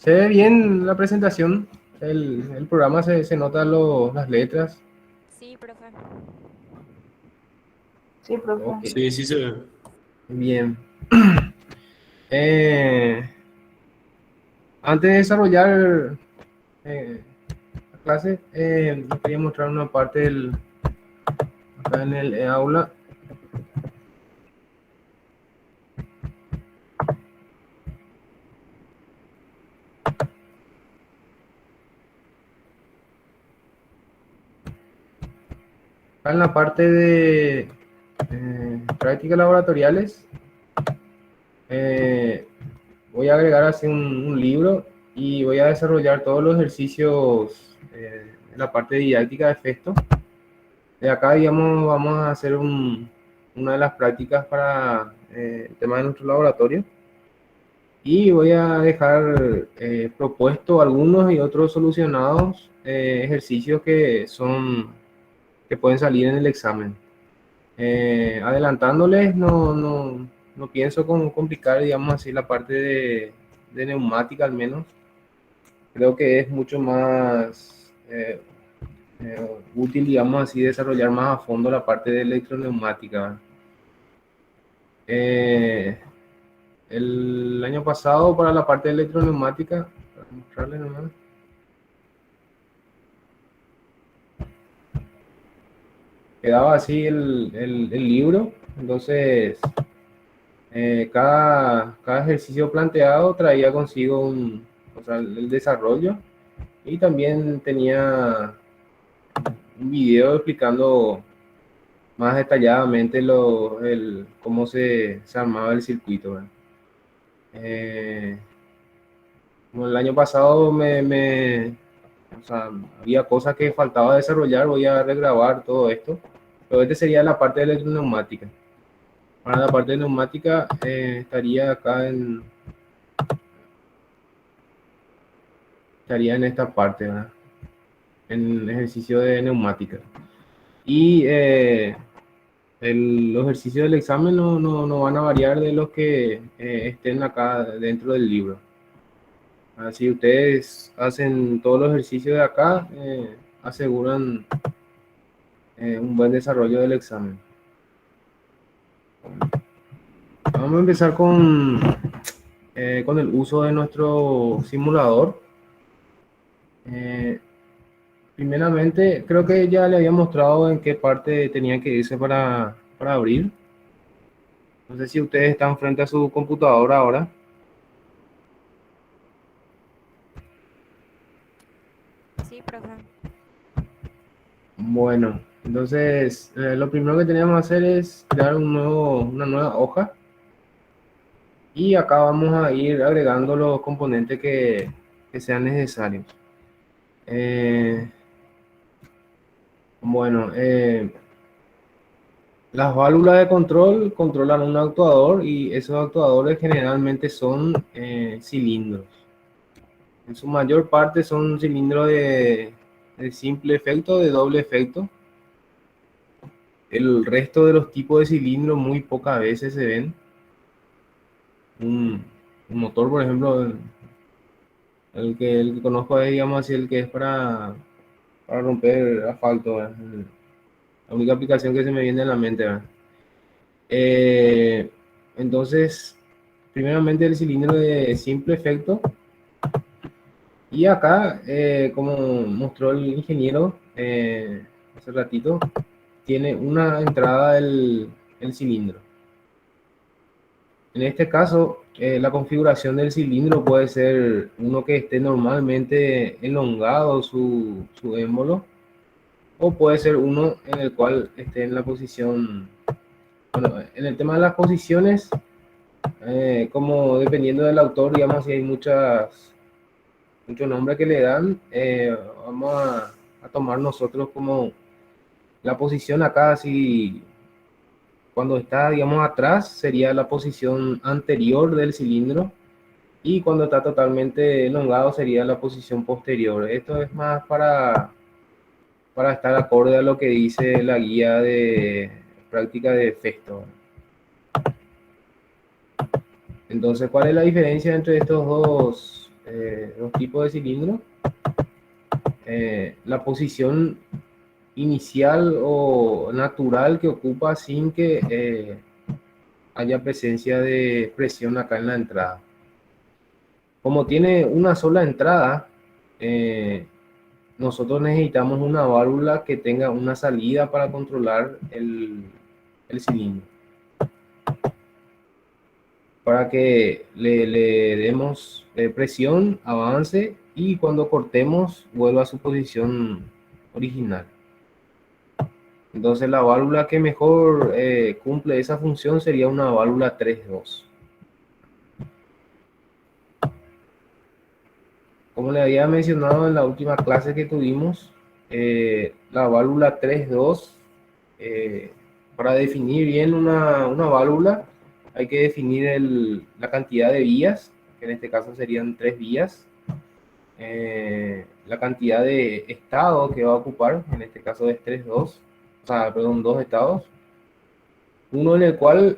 Se ve bien la presentación, el programa se nota las letras. Sí, profe. Sí, profe. Ok, Sí, sí se ve. bien. Eh, Antes de desarrollar la clase, les quería mostrar una parte acá en el aula. Acá en la parte de prácticas laboratoriales, eh, voy a agregar así un libro y voy a desarrollar todos los ejercicios en la parte didáctica de Festo. De acá, digamos, vamos a hacer una de las prácticas para el tema de nuestro laboratorio. Y voy a dejar propuesto algunos y otros solucionados ejercicios que pueden salir en el examen. Adelantándoles, no pienso complicar, digamos así, la parte de neumática al menos. Creo que es mucho más útil, digamos así, desarrollar más a fondo la parte de electroneumática. Eh, el año pasado para la parte de electroneumática, para mostrarles nomás, quedaba así el libro. Entonces cada ejercicio planteado traía consigo o sea, el desarrollo, y también tenía un video explicando más detalladamente cómo se armaba el circuito, ¿verdad? Eh, Como el año pasado o sea, había cosas que faltaba desarrollar, voy a regrabar todo esto, pero este sería la parte de electroneumática. Para la parte de neumática estaría acá estaría en esta parte, ¿verdad? En ejercicio de neumática. Y los ejercicios del examen no van a variar de los que estén acá dentro del libro. Así ustedes hacen todos los ejercicios de acá, aseguran un buen desarrollo del examen. Vamos a empezar con el uso de nuestro simulador. Eh, Primeramente, creo que ya le había mostrado en qué parte tenía que irse para abrir. No sé si ustedes están frente a su computadora ahora. Sí, profe. Bueno, entonces lo primero que tenemos que hacer es crear una nueva hoja. Y acá vamos a ir agregando los componentes que sean necesarios. Eh, bueno, las válvulas de control controlan un actuador, y esos actuadores generalmente son cilindros. En su mayor parte son cilindros de simple efecto, de doble efecto. El resto de los tipos de cilindros muy pocas veces se ven. Un, un motor, por ejemplo, el que conozco es, digamos así, el que es para romper asfalto, ¿verdad? La única aplicación que se me viene a la mente, ¿verdad? Eh, entonces, primeramente el cilindro de simple efecto. Y acá, como mostró el ingeniero hace ratito, tiene una entrada el cilindro. En este caso, la configuración del cilindro puede ser uno que esté normalmente elongado su émbolo, o puede ser uno en el cual esté en la posición. Bueno, en el tema de las posiciones, como dependiendo del autor, digamos, si hay muchos nombres que le dan, vamos a tomar nosotros como la posición acá, si cuando está, digamos, atrás sería la posición anterior del cilindro, y cuando está totalmente elongado sería la posición posterior. Esto es más para estar acorde a lo que dice la guía de práctica de Festo. Entonces, ¿cuál es la diferencia entre estos dos dos tipos de cilindros. La posición inicial o natural que ocupa sin que haya presencia de presión acá en la entrada. Como tiene una sola entrada, nosotros necesitamos una válvula que tenga una salida para controlar el cilindro, para que le demos presión, avance y cuando cortemos vuelva a su posición original. Entonces la válvula que mejor cumple esa función sería una válvula 3-2. Como le había mencionado en la última clase que tuvimos, la válvula 3-2, para definir bien una válvula, hay que definir la cantidad de vías, que en este caso serían 3 vías, la cantidad de estado que va a ocupar, en este caso es 3-2, o sea, perdón, 2 estados, uno en el cual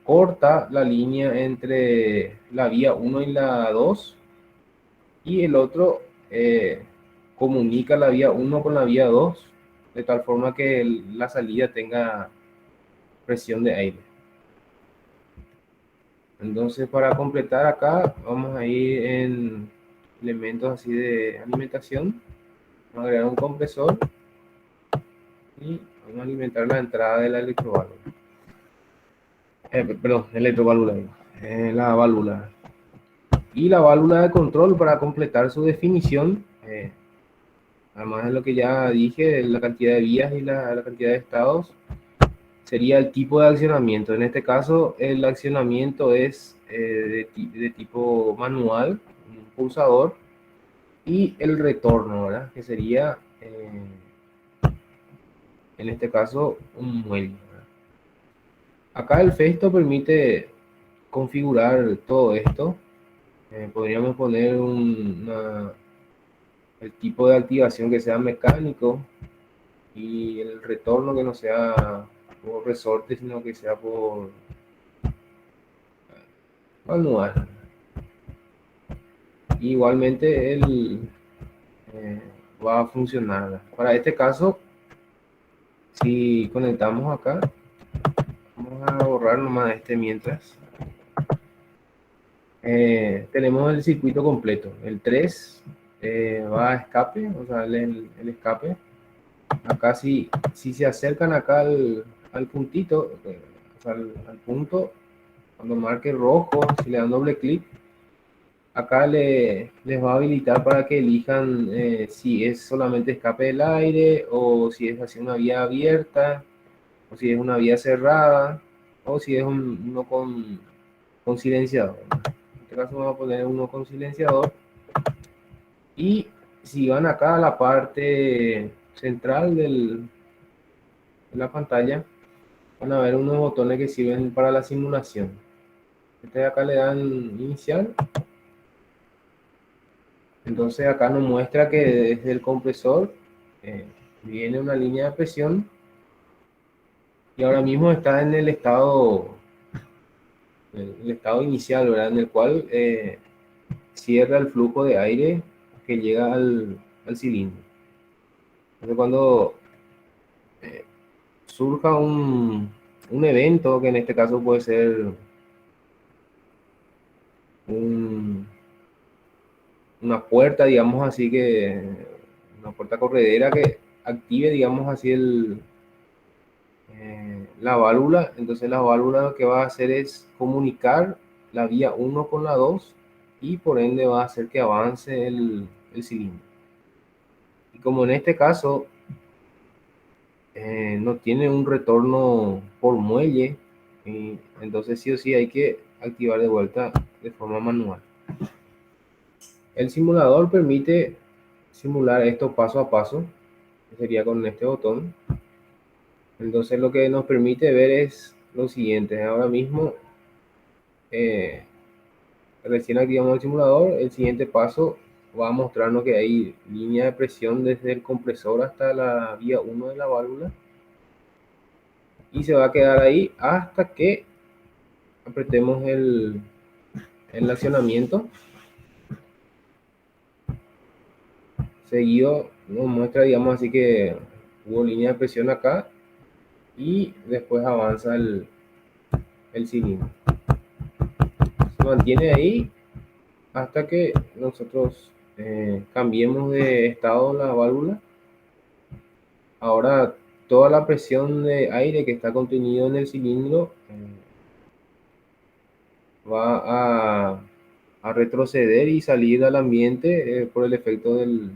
corta la línea entre la vía 1 y la 2, y el otro comunica la vía 1 con la vía 2 de tal forma que la salida tenga presión de aire. Entonces, para completar acá, vamos a ir en elementos así de alimentación. Vamos a agregar un compresor y vamos a alimentar la entrada de la electroválvula. Perdón, electroválvula, la válvula. Y la válvula de control, para completar su definición, además de lo que ya dije, la cantidad de vías y la cantidad de estados, sería el tipo de accionamiento. En este caso, el accionamiento es de tipo manual, un pulsador, y el retorno, ¿verdad? Que sería, en este caso, un muelle, ¿verdad? Acá el Festo permite configurar todo esto. Podríamos poner el tipo de activación que sea mecánico y el retorno que no sea por resorte, sino que sea por manual. Igualmente él va a funcionar. Para este caso, si conectamos acá, vamos a borrar nomás este mientras. Tenemos el circuito completo. El 3 va a escape, o sea, el escape. Acá si se acercan acá al puntito, o sea, al punto, cuando marque rojo, si le dan doble clic, acá les va a habilitar para que elijan si es solamente escape del aire, o si es así una vía abierta, o si es una vía cerrada, o si es uno con silenciador. En este caso vamos a poner uno con silenciador. Y si van acá a la parte central de la pantalla, van a ver unos botones que sirven para la simulación. Este de acá le dan iniciar. Entonces acá nos muestra que desde el compresor viene una línea de presión y ahora mismo está en el estado inicial, ¿verdad? En el cual cierra el flujo de aire que llega al cilindro. Entonces cuando surja un evento, que en este caso puede ser una puerta, digamos así, una puerta corredera que active, digamos así, la válvula. Entonces la válvula lo que va a hacer es comunicar la vía 1 con la 2 y por ende va a hacer que avance el cilindro. Y como en este caso no tiene un retorno por muelle, entonces sí o sí hay que activar de vuelta de forma manual. El simulador permite simular esto paso a paso, que sería con este botón. Entonces lo que nos permite ver es lo siguiente. Ahora mismo recién activamos el simulador. El siguiente paso va a mostrarnos que hay línea de presión desde el compresor hasta la vía 1 de la válvula y se va a quedar ahí hasta que apretemos el accionamiento. Seguido nos muestra, digamos así, que hubo línea de presión acá y después avanza el cilindro. Se mantiene ahí hasta que nosotros cambiemos de estado la válvula. Ahora toda la presión de aire que está contenido en el cilindro va a retroceder y salir al ambiente eh, por el efecto del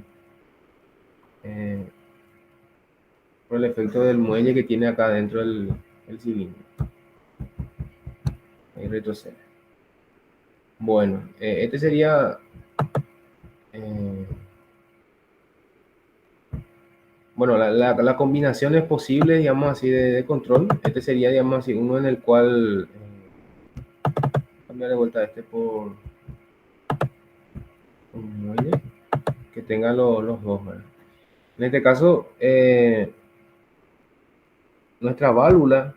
muelle que tiene acá dentro el cilindro. Ahí retrocede. Bueno, este sería eh, bueno, la combinaciones posibles, digamos así, de control. Este sería, digamos así, uno en el cual cambiar de vuelta este por un muelle que tenga los dos, ¿verdad? En este caso, nuestra válvula,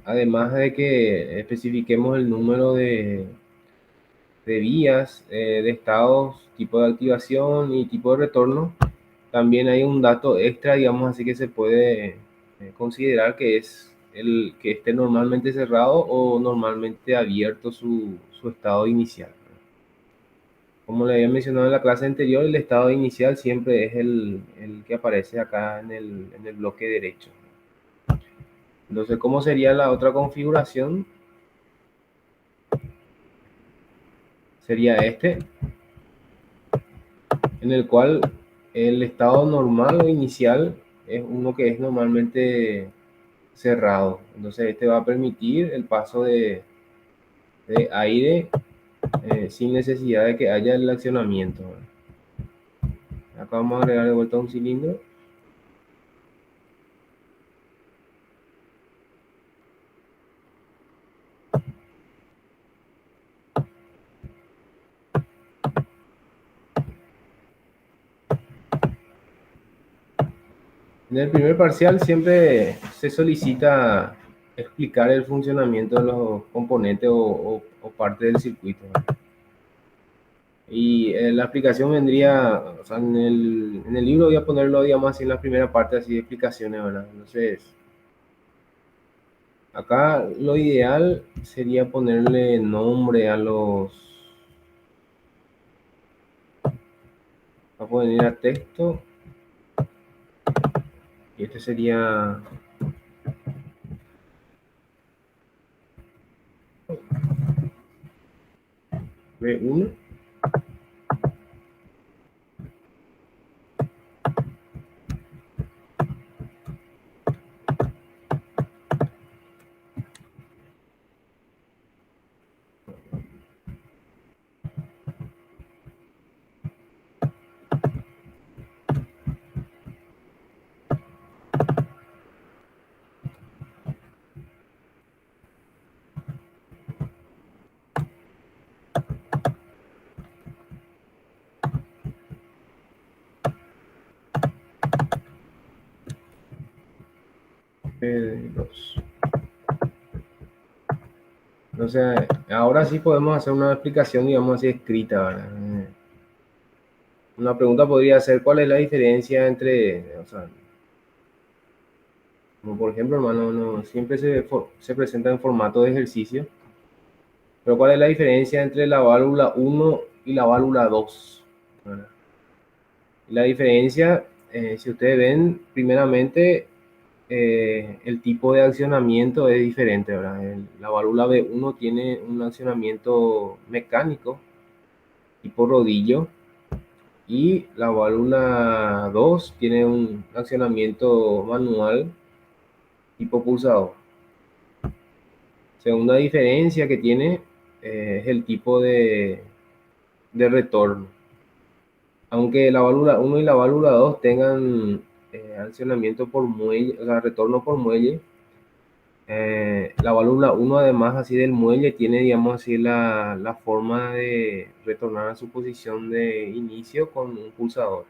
además de que especifiquemos el número de vías, de estados, tipo de activación y tipo de retorno, también hay un dato extra, digamos así, que se puede considerar, que es el que esté normalmente cerrado o normalmente abierto su estado inicial. Como le había mencionado en la clase anterior, el estado inicial siempre es el que aparece acá en el bloque derecho. Entonces, ¿cómo sería la otra configuración? Sería este, en el cual el estado normal o inicial es uno que es normalmente cerrado. Entonces, este va a permitir el paso de aire sin necesidad de que haya el accionamiento. Acá vamos a agregar de vuelta un cilindro. En el primer parcial siempre se solicita explicar el funcionamiento de los componentes o parte del circuito. Y la aplicación vendría, o sea, en el libro voy a ponerlo, digamos así, en la primera parte, así de explicaciones, ¿verdad? Entonces, acá lo ideal sería ponerle nombre a poner a texto, y este sería B1. B2. O sea, ahora sí podemos hacer una explicación, digamos así, escrita, ¿verdad? Una pregunta podría ser, ¿cuál es la diferencia entre, o sea, como por ejemplo, hermano, no siempre se presenta en formato de ejercicio, pero ¿cuál es la diferencia entre la válvula 1 y la válvula 2? ¿Verdad? La diferencia, si ustedes ven, primeramente, el tipo de accionamiento es diferente, ¿verdad? La válvula B1 tiene un accionamiento mecánico, tipo rodillo, y la válvula 2 tiene un accionamiento manual, tipo pulsador. Segunda diferencia que tiene es el tipo de retorno. Aunque la válvula 1 y la válvula 2 tengan accionamiento por muelle, o sea, retorno por muelle, la válvula 1, además así del muelle, tiene, digamos así, la forma de retornar a su posición de inicio con un pulsador.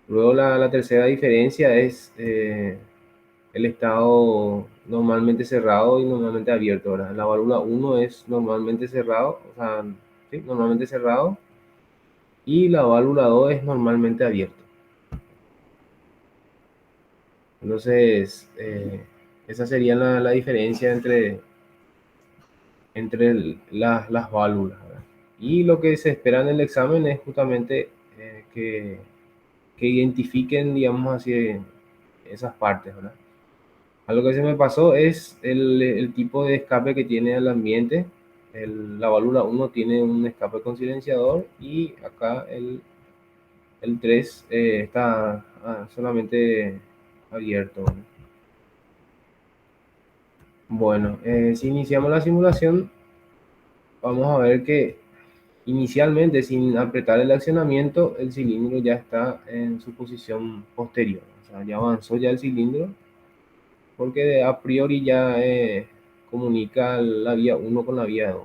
Luego la tercera diferencia es el estado normalmente cerrado y normalmente abierto, ¿verdad? La válvula 1 es normalmente cerrado, o sea, sí, normalmente cerrado, y la válvula 2 es normalmente abierto. Entonces, esa sería la diferencia entre las válvulas, ¿verdad? Y lo que se espera en el examen es justamente que identifiquen, digamos así, esas partes, ¿verdad? Algo que se me pasó es el tipo de escape que tiene el ambiente. La válvula 1 tiene un escape con silenciador y acá el 3 está solamente abierto, ¿verdad? Bueno, si iniciamos la simulación, vamos a ver que inicialmente, sin apretar el accionamiento, el cilindro ya está en su posición posterior. O sea, ya avanzó ya el cilindro porque a priori ya comunica la vía 1 con la vía 2.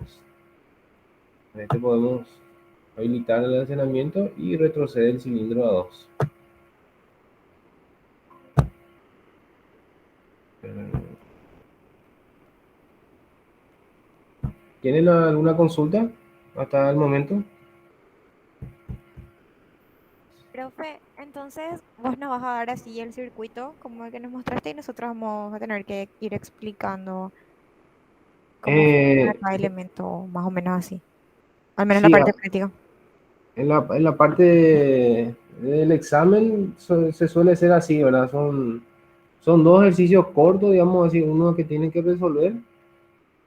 En este podemos habilitar el accionamiento y retroceder el cilindro a 2. ¿Tienen alguna consulta hasta el momento? Profe, entonces vos nos vas a dar así el circuito como el que nos mostraste y nosotros vamos a tener que ir explicando cómo funciona Eh, cada elemento, más o menos así. Al menos la sí, parte práctica. en la parte del examen se suele ser así, ¿verdad? Son dos ejercicios cortos, digamos así, uno que tienen que resolver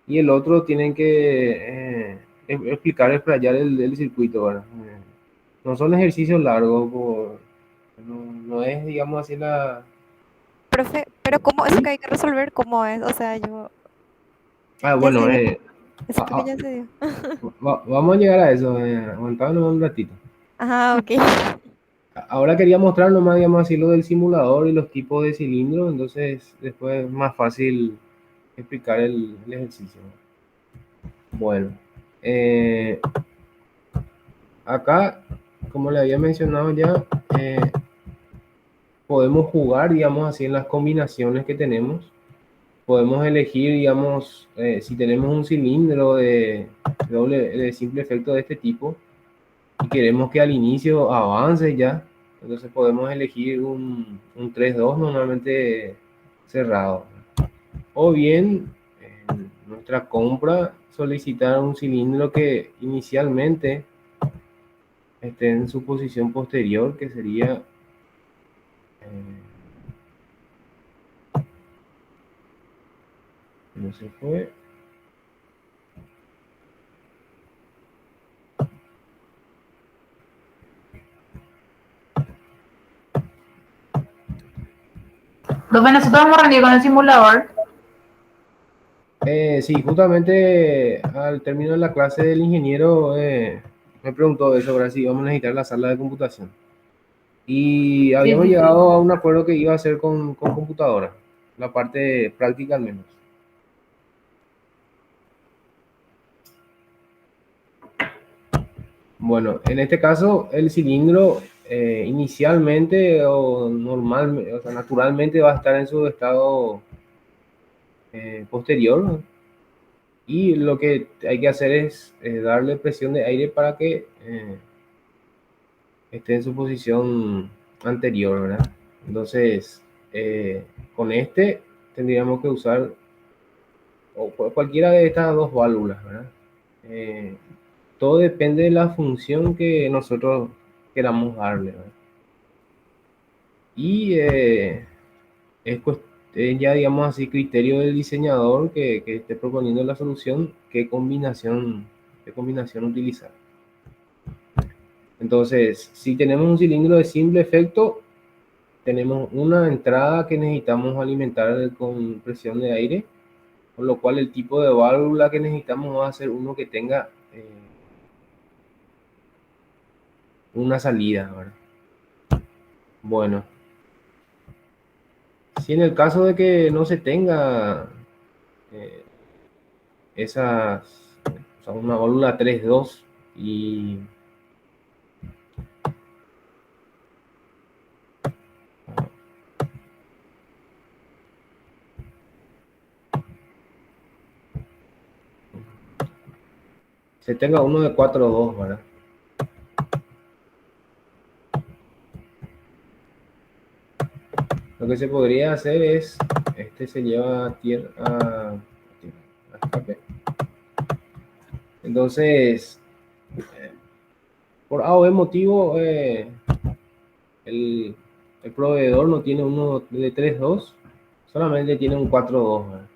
y el otro tienen que explicar, explayar el circuito, ¿verdad? No son ejercicios largos, no es, digamos así, Profe, pero ¿cómo eso que ¿Sí? hay que resolver? ¿Cómo es? O sea, yo ya se Bueno, dio. Ese toque ya se dio. vamos a llegar a eso, aguantanos un ratito. Ajá, ok. Ahora quería mostrar nomás, digamos así, lo del simulador y los tipos de cilindros, entonces después es más fácil explicar el ejercicio. Bueno, eh, acá, como le había mencionado ya, podemos jugar, digamos así, en las combinaciones que tenemos. Podemos elegir, digamos, si tenemos un cilindro de simple efecto de este tipo y queremos que al inicio avance ya, entonces podemos elegir un 3-2 normalmente cerrado. O bien, en nuestra compra, solicitar un cilindro que inicialmente esté en su posición posterior, que sería... no se fue. Profe, nosotros vamos a rendir con el simulador. Sí, justamente al término de la clase del ingeniero me preguntó eso, ahora sí vamos a necesitar la sala de computación. Y Sí, habíamos sí, sí. llegado a un acuerdo que iba a ser con computadora, la parte práctica al menos. Bueno, en este caso el cilindro inicialmente o normalmente, o sea, naturalmente va a estar en su estado posterior, y lo que hay que hacer es darle presión de aire para que esté en su posición anterior, ¿verdad? Entonces, con este tendríamos que usar cualquiera de estas dos válvulas, ¿verdad? Eh, Todo depende de la función que nosotros queramos darle, ¿verdad? Y es ya, digamos así, criterio del diseñador que esté proponiendo la solución, qué combinación utilizar. Entonces, si tenemos un cilindro de simple efecto, tenemos una entrada que necesitamos alimentar con presión de aire, con lo cual el tipo de válvula que necesitamos va a ser uno que tenga una salida, ¿verdad? Bueno, si en el caso de que no se tenga eh, esas, o sea, una válvula 3-2 y se tenga uno de 4-2, ¿verdad? Lo que se podría hacer es, este se lleva a escape. Entonces, por A o B motivo, el proveedor no tiene uno de 3.2, solamente tiene un 4.2, ¿verdad?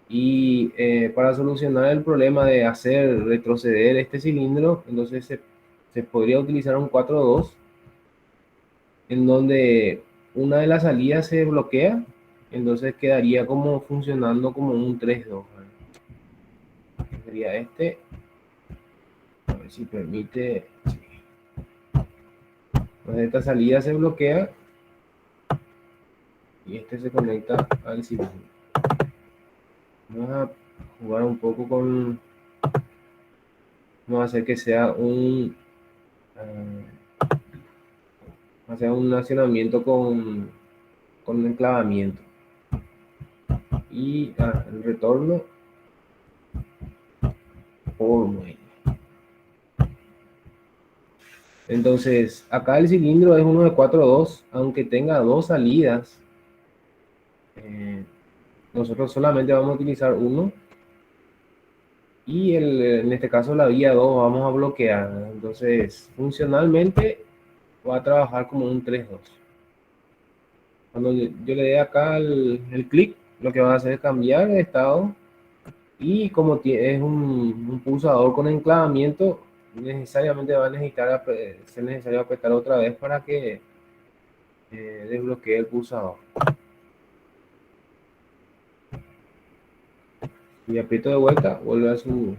Y para solucionar el problema de hacer retroceder este cilindro, entonces se podría utilizar un 4.2, en donde una de las salidas se bloquea, entonces quedaría como funcionando como un 3.2, ¿verdad? Sería este, a ver si permite, sí. Entonces esta salida se bloquea y este se conecta al cilindro. Vamos a jugar un poco con, vamos a hacer que sea un accionamiento con enclavamiento. Y el retorno por muelle. Entonces, acá el cilindro es uno de 4.2, aunque tenga dos salidas. Nosotros solamente vamos a utilizar uno. Y en este caso la vía 2 vamos a bloquear. Entonces, funcionalmente va a trabajar como un 3.2. Cuando yo le dé acá el clic, lo que va a hacer es cambiar de estado. Y como es un pulsador con enclavamiento, necesariamente va a necesitar ser necesario apretar otra vez para que desbloquee el pulsador. Y aprieto de vuelta, vuelve a su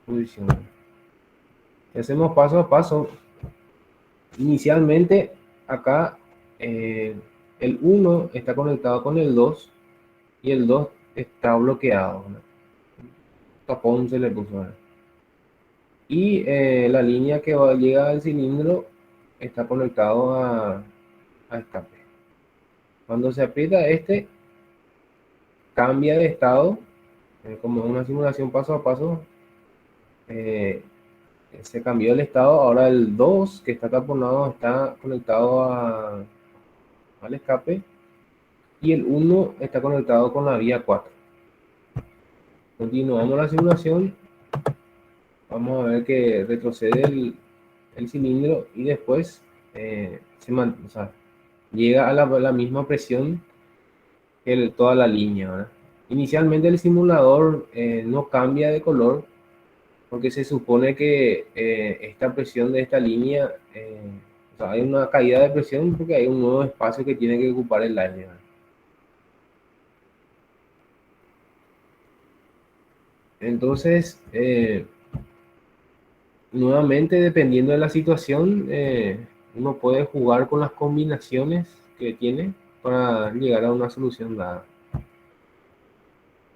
posición. Y hacemos paso a paso. Inicialmente, acá el 1 está conectado con el 2 y el 2 está bloqueado, ¿no? Tapón se le puso, ¿no? Y la línea que llega al cilindro está conectado a escape. Cuando se aprieta este, cambia de estado, como una simulación paso a paso, se cambió el estado. Ahora el 2 que está taponado está conectado al escape y el 1 está conectado con la vía 4. Continuamos la simulación. Vamos a ver que retrocede el cilindro y después o sea, llega a la misma presión que toda la línea, ¿verdad? Inicialmente el simulador no cambia de color porque se supone que esta presión de esta línea, o sea, hay una caída de presión porque hay un nuevo espacio que tiene que ocupar el aire, ¿verdad? Entonces, nuevamente, dependiendo de la situación, uno puede jugar con las combinaciones que tiene para llegar a una solución dada.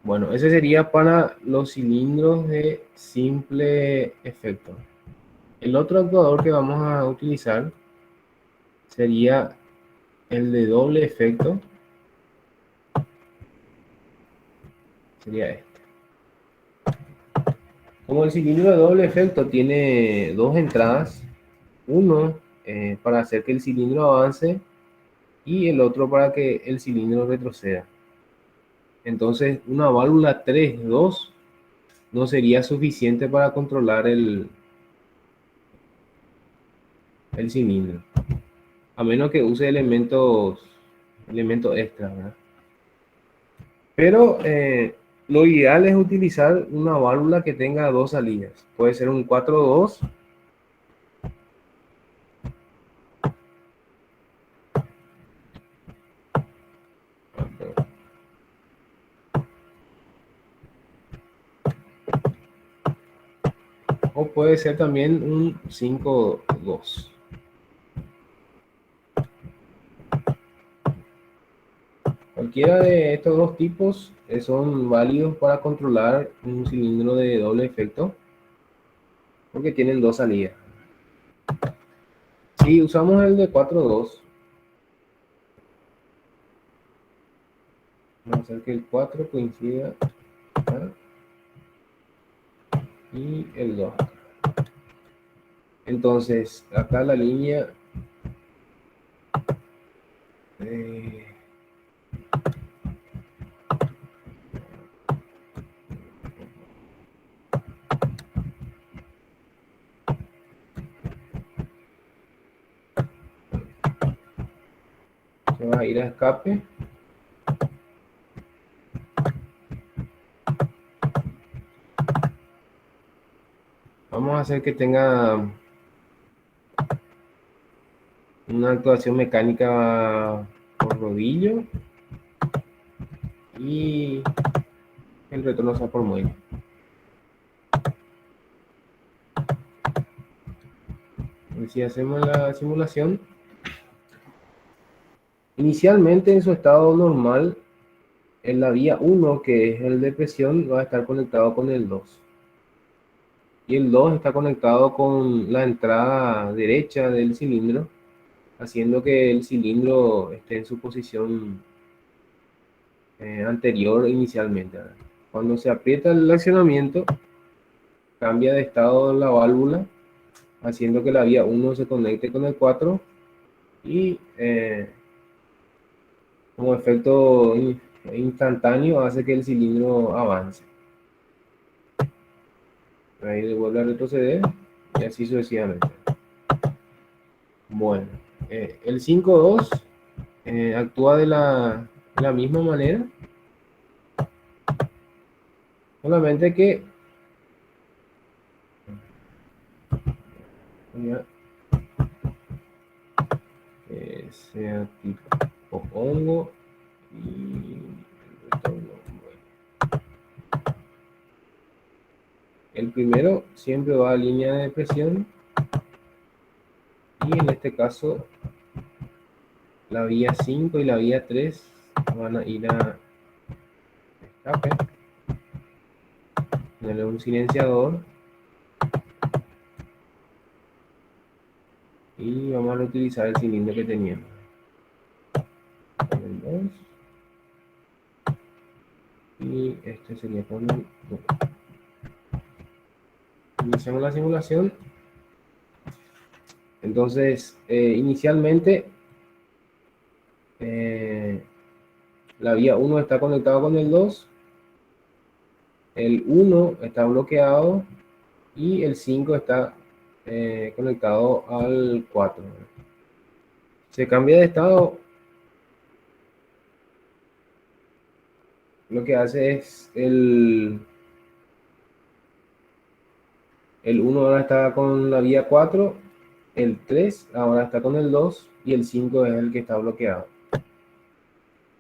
Bueno, ese sería para los cilindros de simple efecto. El otro actuador que vamos a utilizar sería el de doble efecto. Sería este. Como el cilindro de doble efecto tiene dos entradas, uno para hacer que el cilindro avance y el otro para que el cilindro retroceda. Entonces, una válvula 3.2 no sería suficiente para controlar el cilindro, a menos que use elementos extra, ¿verdad? Pero lo ideal es utilizar una válvula que tenga dos salidas. Puede ser un 4.2 o puede ser también un 5.2. Cualquiera de estos dos tipos son válidos para controlar un cilindro de doble efecto porque tienen dos salidas. Si usamos el de 4.2, vamos a hacer que el 4 coincida acá y el 2 acá. Entonces, acá la línea Se va a ir a escape. Vamos a hacer que tenga una actuación mecánica por rodillo y el retorno sea por muelle. Y si hacemos la simulación, inicialmente en su estado normal, en la vía 1, que es el de presión, va a estar conectado con el 2. Y el 2 está conectado con la entrada derecha del cilindro, haciendo que el cilindro esté en su posición anterior inicialmente. Cuando se aprieta el accionamiento, cambia de estado la válvula, haciendo que la vía 1 se conecte con el 4 y como efecto instantáneo hace que el cilindro avance. Ahí vuelve a retroceder y así sucesivamente. Bueno, el 5.2 actúa de la misma manera, solamente que sea tipo hongo y el retorno. El primero siempre va a línea de presión y en este caso la vía 5 y la vía 3 van a ir a escape, ponerle un silenciador y vamos a reutilizar el cilindro que teníamos. Con el 2 y este sería con el 1. Iniciamos la simulación. Entonces, inicialmente la vía 1 está conectado con el 2, el 1 está bloqueado y el 5 está conectado al 4. Se cambia de estado, lo que hace es el 1 ahora está con la vía 4, el 3 ahora está con el 2 y el 5 es el que está bloqueado.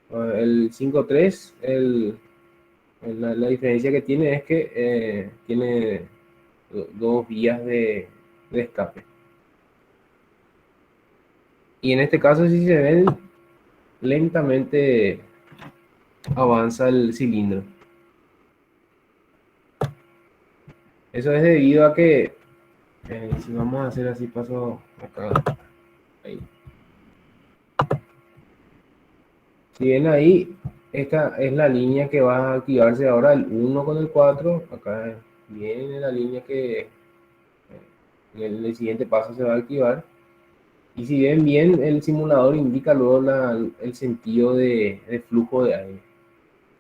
El 5.3, la diferencia que tiene es que tiene dos vías de escape. Y en este caso, si se ven, lentamente avanza el cilindro. Eso es debido a que, si vamos a hacer así, paso acá, ahí. Si ven ahí, esta es la línea que va a activarse ahora, el 1 con el 4. Acá viene la línea que en el siguiente paso se va a activar. Y si ven bien, el simulador indica luego el sentido de flujo de aire.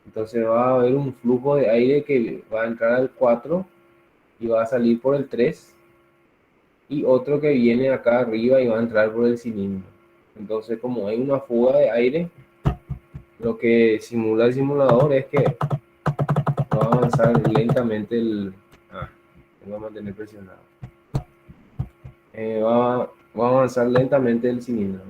Entonces va a haber un flujo de aire que va a entrar al 4 y va a salir por el 3. Y otro que viene acá arriba y va a entrar por el cilindro. Entonces, como hay una fuga de aire, lo que simula el simulador es que va a avanzar lentamente va a mantener presionado. Va a avanzar lentamente el cilindro.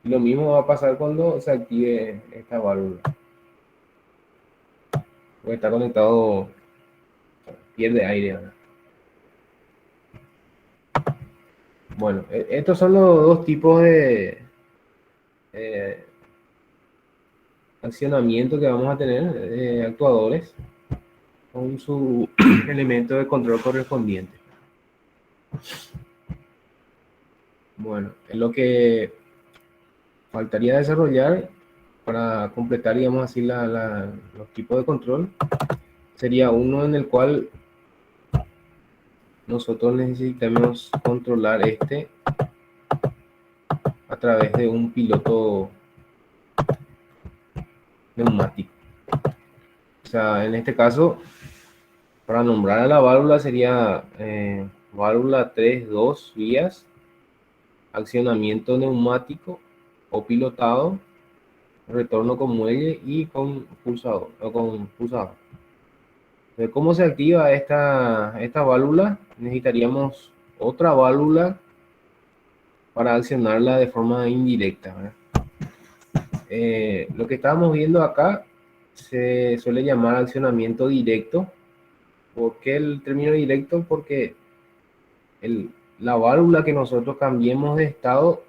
Y lo mismo va a pasar cuando se active esta válvula. Porque está conectado, pierde aire. ¿Verdad? Bueno, estos son los dos tipos de accionamiento que vamos a tener, actuadores, con su elemento de control correspondiente. Bueno, es lo que faltaría desarrollar para completar, digamos así, los tipos de control. Sería uno en el cual nosotros necesitamos controlar a través de un piloto neumático. O sea, en este caso, para nombrar a la válvula sería válvula 3, 2 vías accionamiento neumático o pilotado, retorno con muelle y con pulsador. Entonces, ¿cómo se activa esta válvula? Necesitaríamos otra válvula para accionarla de forma indirecta, ¿verdad? Lo que estábamos viendo acá se suele llamar accionamiento directo. ¿Por qué el término directo? Porque la válvula que nosotros cambiemos de estado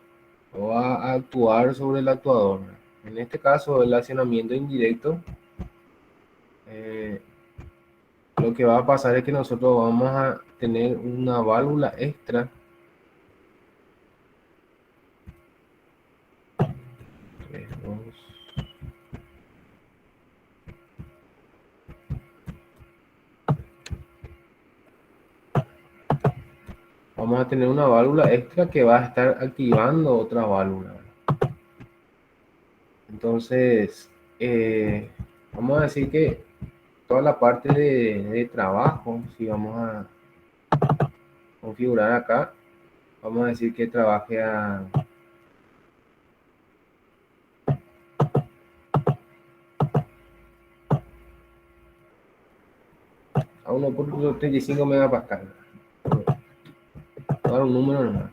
va a actuar sobre el actuador. En este caso, el accionamiento indirecto, lo que va a pasar es que nosotros vamos a tener una válvula extra. Vamos a tener una válvula extra que va a estar activando otra válvula. Entonces, vamos a decir que toda la parte de trabajo, si vamos a configurar acá, vamos a decir que trabaje a 1.35 megapascal. Voy a dar un número nomás.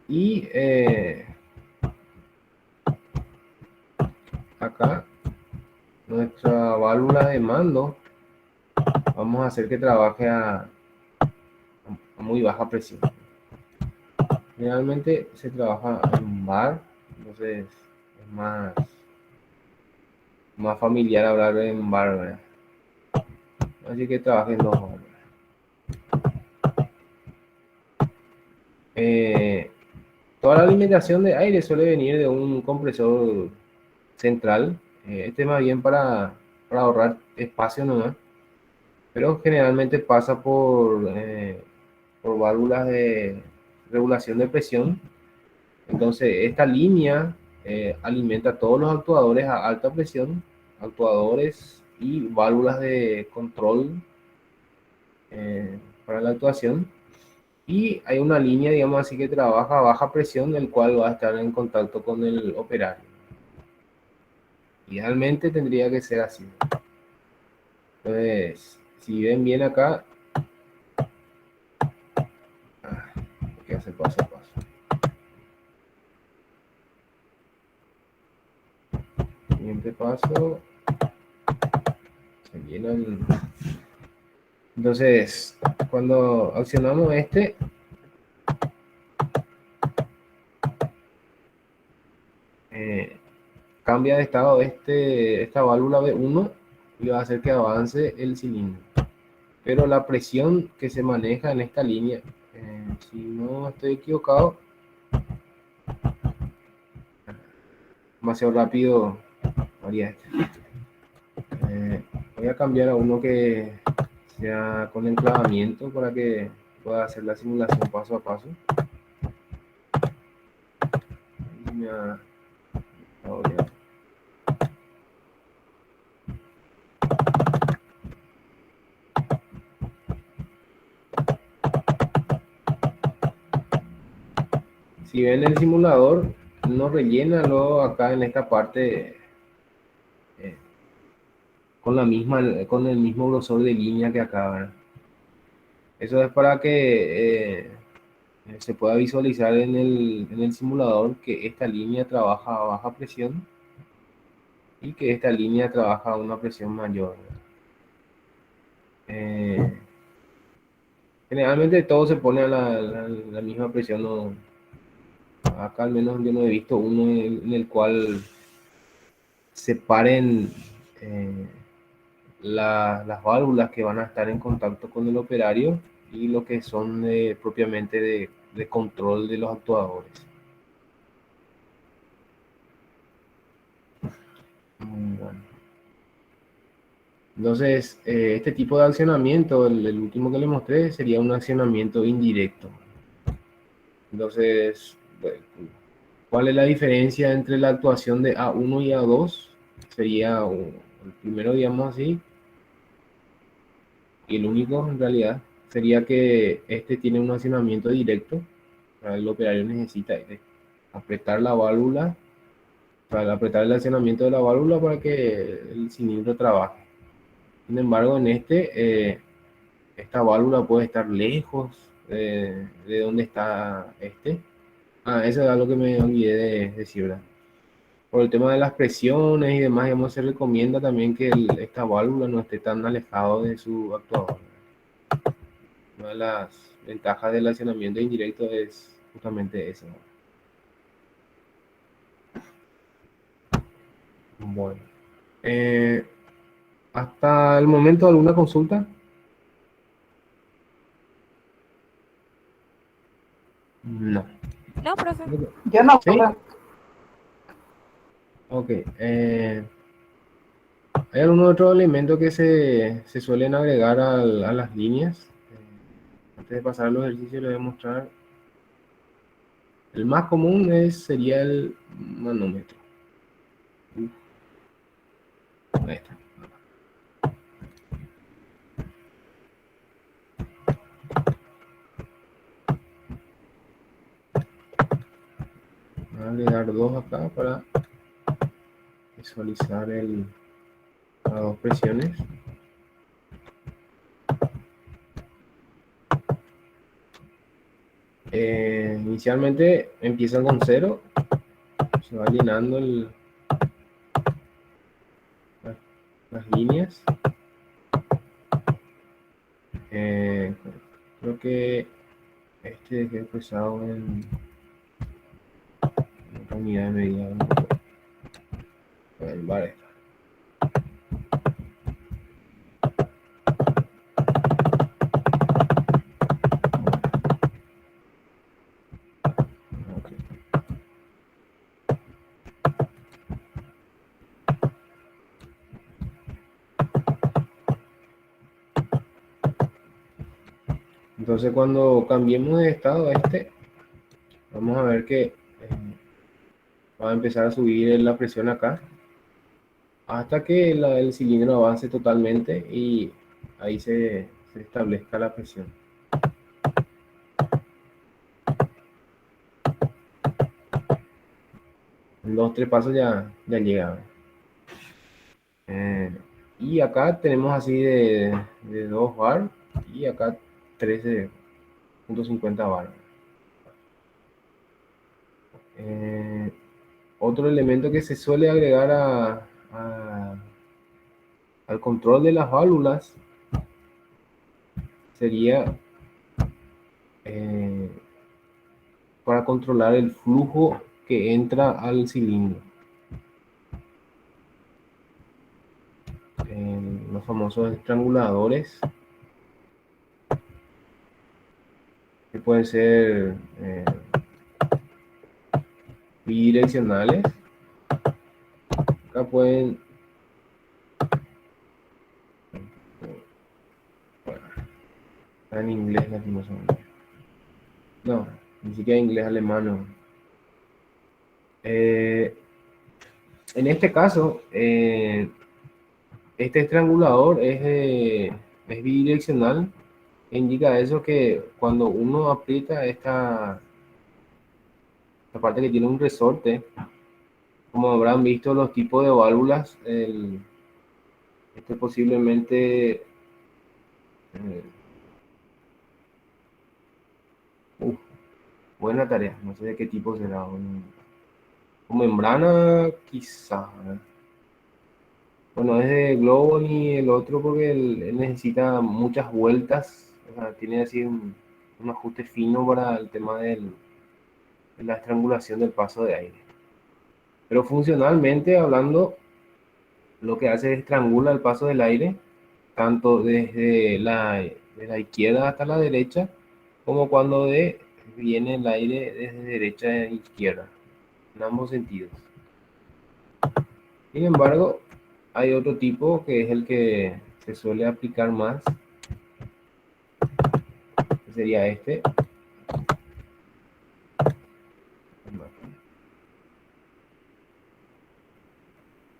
Y acá, nuestra válvula de mando, vamos a hacer que trabaje a muy baja presión. Generalmente se trabaja en bar, entonces es más familiar hablar en bar, ¿verdad? Así que trabaje en 2 horas. Toda la alimentación de aire suele venir de un compresor central. Este es más bien para ahorrar espacio nomás, pero generalmente pasa por válvulas de regulación de presión. Entonces esta línea alimenta todos los actuadores a alta presión, actuadores y válvulas de control para la actuación. Y hay una línea, digamos así, que trabaja a baja presión, el cual va a estar en contacto con el operario. Idealmente tendría que ser así. Entonces, si ven bien acá, hay que hacer paso a paso. Siguiente paso, se llenan. Entonces, cuando accionamos cambia de estado esta válvula B1 y va a hacer que avance el cilindro. Pero la presión que se maneja en esta línea, si no estoy equivocado, demasiado rápido haría este. Voy a cambiar a uno que sea con enclavamiento para que pueda hacer la simulación paso a paso. Si ven el simulador, no rellena luego acá en esta parte con el mismo grosor de línea que acá, ¿verdad? Eso es para que se pueda visualizar en el simulador que esta línea trabaja a baja presión y que esta línea trabaja a una presión mayor. Generalmente todo se pone a la misma presión. ¿No? Acá al menos yo no he visto uno en el cual separen las válvulas que van a estar en contacto con el operario y lo que son propiamente de control de los actuadores. Bueno. Entonces, este tipo de accionamiento, el último que le mostré, sería un accionamiento indirecto. Entonces, bueno, ¿cuál es la diferencia entre la actuación de A1 y A2? Sería el primero, digamos así, y el único en realidad sería que este tiene un accionamiento directo. El operario necesita apretar la válvula, para apretar el accionamiento de la válvula para que el cilindro trabaje. Sin embargo, en esta válvula puede estar lejos de donde está este. Eso es algo que me olvidé de decir, ¿verdad? Por el tema de las presiones y demás, digamos, se recomienda también que esta válvula no esté tan alejado de su actuador. Una de las ventajas del accionamiento indirecto es justamente eso. Bueno, hasta el momento, ¿alguna consulta? No. No, profe. Yo no, ¿Sí? profe. Ok. ¿Hay algún otro elemento que se suelen agregar a las líneas? Antes de pasar los ejercicios, les voy a mostrar. El más común sería el manómetro. Ahí está. Voy a agregar dos acá para visualizar las dos presiones. Inicialmente empiezan con 0, se va llenando las líneas. Creo que este dejé expresado en otra unidad de medida. Vale. Entonces cuando cambiemos de estado a vamos a ver que va a empezar a subir la presión acá hasta que el cilindro avance totalmente y ahí se establezca la presión. En 2 o 3 pasos ya llega. Y acá tenemos así de 2 bar y acá 13.50 bar. Otro elemento que se suele agregar al control de las válvulas sería para controlar el flujo que entra al cilindro. Los famosos estranguladores, que pueden ser bidireccionales. Acá pueden... Bueno, está en inglés lastimosamente. No, ni siquiera inglés, alemán. No. En este caso, este estrangulador es bidireccional. Indica eso que cuando uno aprieta esta parte que tiene un resorte, como habrán visto los tipos de válvulas, este posiblemente buena tarea, no sé de qué tipo será, con membrana quizá, ¿verdad? Bueno, es de globo y el otro porque él necesita muchas vueltas, o sea, tiene así un ajuste fino para el tema de la estrangulación del paso de aire. Pero funcionalmente hablando, lo que hace es estrangula el paso del aire, tanto desde de la izquierda hasta la derecha, como cuando viene el aire desde derecha a izquierda, en ambos sentidos. Sin embargo, hay otro tipo que es el que se suele aplicar más, que sería este.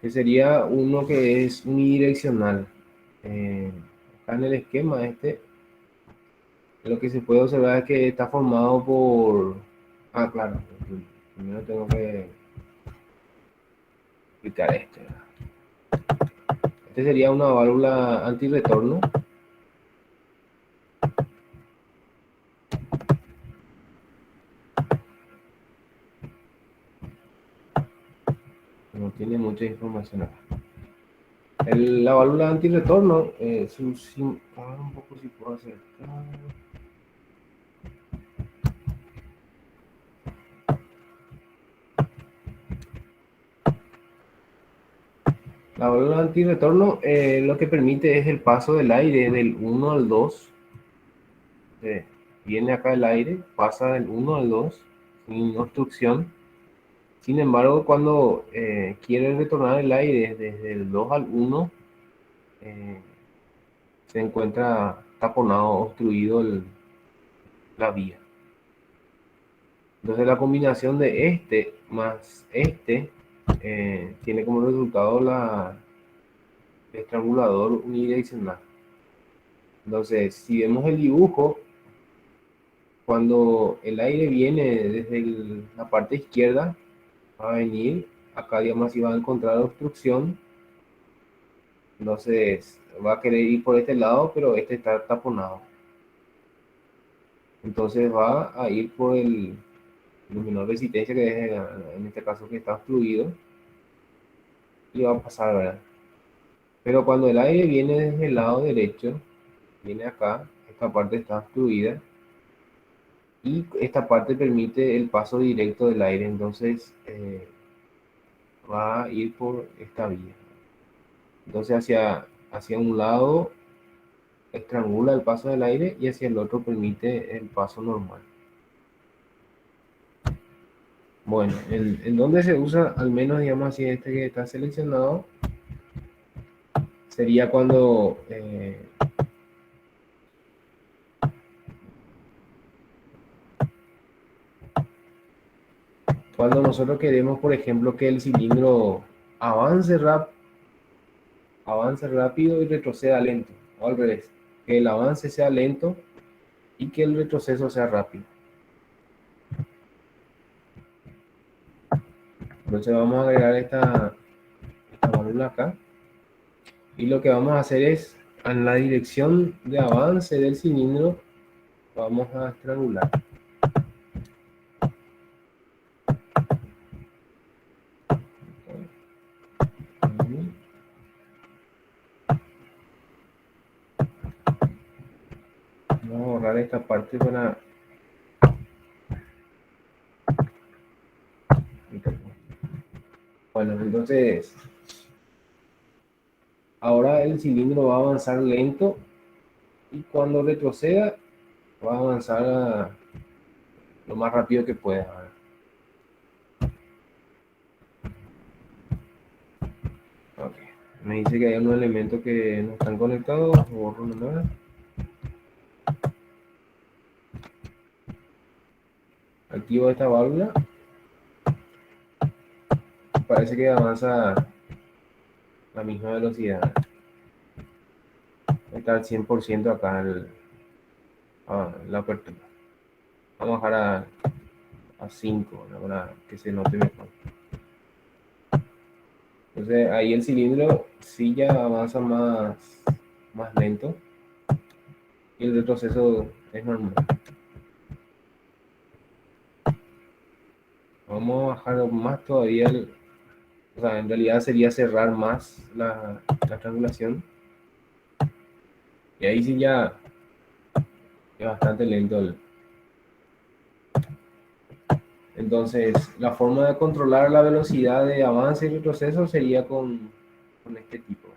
Que sería uno que es unidireccional. Acá en el esquema Lo que se puede observar es que está formado por... Ah, claro. Primero tengo que explicar esto. Este sería una válvula antirretorno. No tiene mucha información acá. La válvula antirretorno, un poco si puedo hacer. La válvula antirretorno lo que permite es el paso del aire del 1 al 2. Viene acá el aire, pasa del 1 al 2 sin obstrucción. Sin embargo, cuando quiere retornar el aire desde el 2 al 1, eh, se encuentra taponado, obstruido la vía. Entonces la combinación de este más este tiene como resultado el estrangulador unidireccional. Entonces, si vemos el dibujo, cuando el aire viene desde la parte izquierda, va a venir, acá digamos si va a encontrar obstrucción, entonces va a querer ir por este lado, pero este está taponado. Entonces va a ir por el menor resistencia, que es en este caso que está fluido, y va a pasar, ¿verdad? Pero cuando el aire viene desde el lado derecho, viene acá, esta parte está fluida, y esta parte permite el paso directo del aire, entonces va a ir por esta vía. Entonces hacia un lado estrangula el paso del aire y hacia el otro permite el paso normal. Bueno, en donde se usa, al menos digamos así, este que está seleccionado, sería cuando nosotros queremos, por ejemplo, que el cilindro avance, avance rápido y retroceda lento, o al revés, que el avance sea lento y que el retroceso sea rápido. Entonces vamos a agregar esta válvula acá, y lo que vamos a hacer es, en la dirección de avance del cilindro, vamos a estrangular. Vamos a borrar esta parte para... Bueno, entonces ahora el cilindro va a avanzar lento y cuando retroceda va a avanzar lo más rápido que pueda. Okay. Me dice que hay unos elementos que no están conectados, borro nomás. Activo esta válvula. Parece que avanza a la misma velocidad. Está al 100% acá la apertura. Vamos a bajar a 5, ¿no? Para que se note mejor. Entonces ahí el cilindro sí ya avanza más lento y el retroceso es normal. Vamos a bajar más todavía, o sea, en realidad sería cerrar más la triangulación. Y ahí sí ya es bastante lento. Entonces, la forma de controlar la velocidad de avance y retroceso sería con este tipo.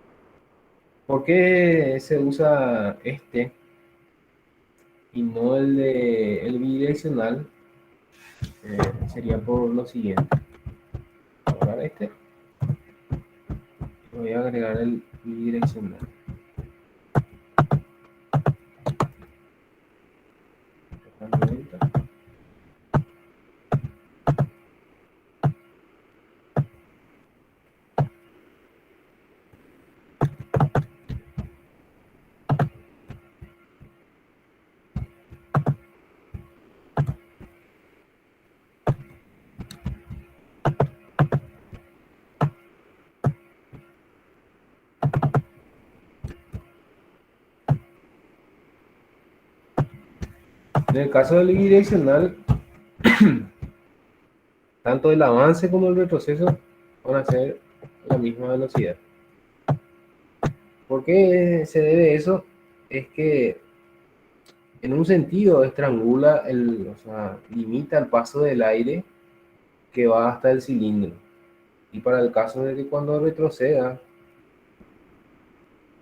¿Por qué se usa este y no el bidireccional? Sería por lo siguiente. Ahora este, voy a agregar el bidireccional. En el caso del bidireccional, tanto el avance como el retroceso van a ser a la misma velocidad. ¿Por qué se debe eso? Es que en un sentido estrangula, o sea, limita el paso del aire que va hasta el cilindro. Y para el caso de que cuando retroceda,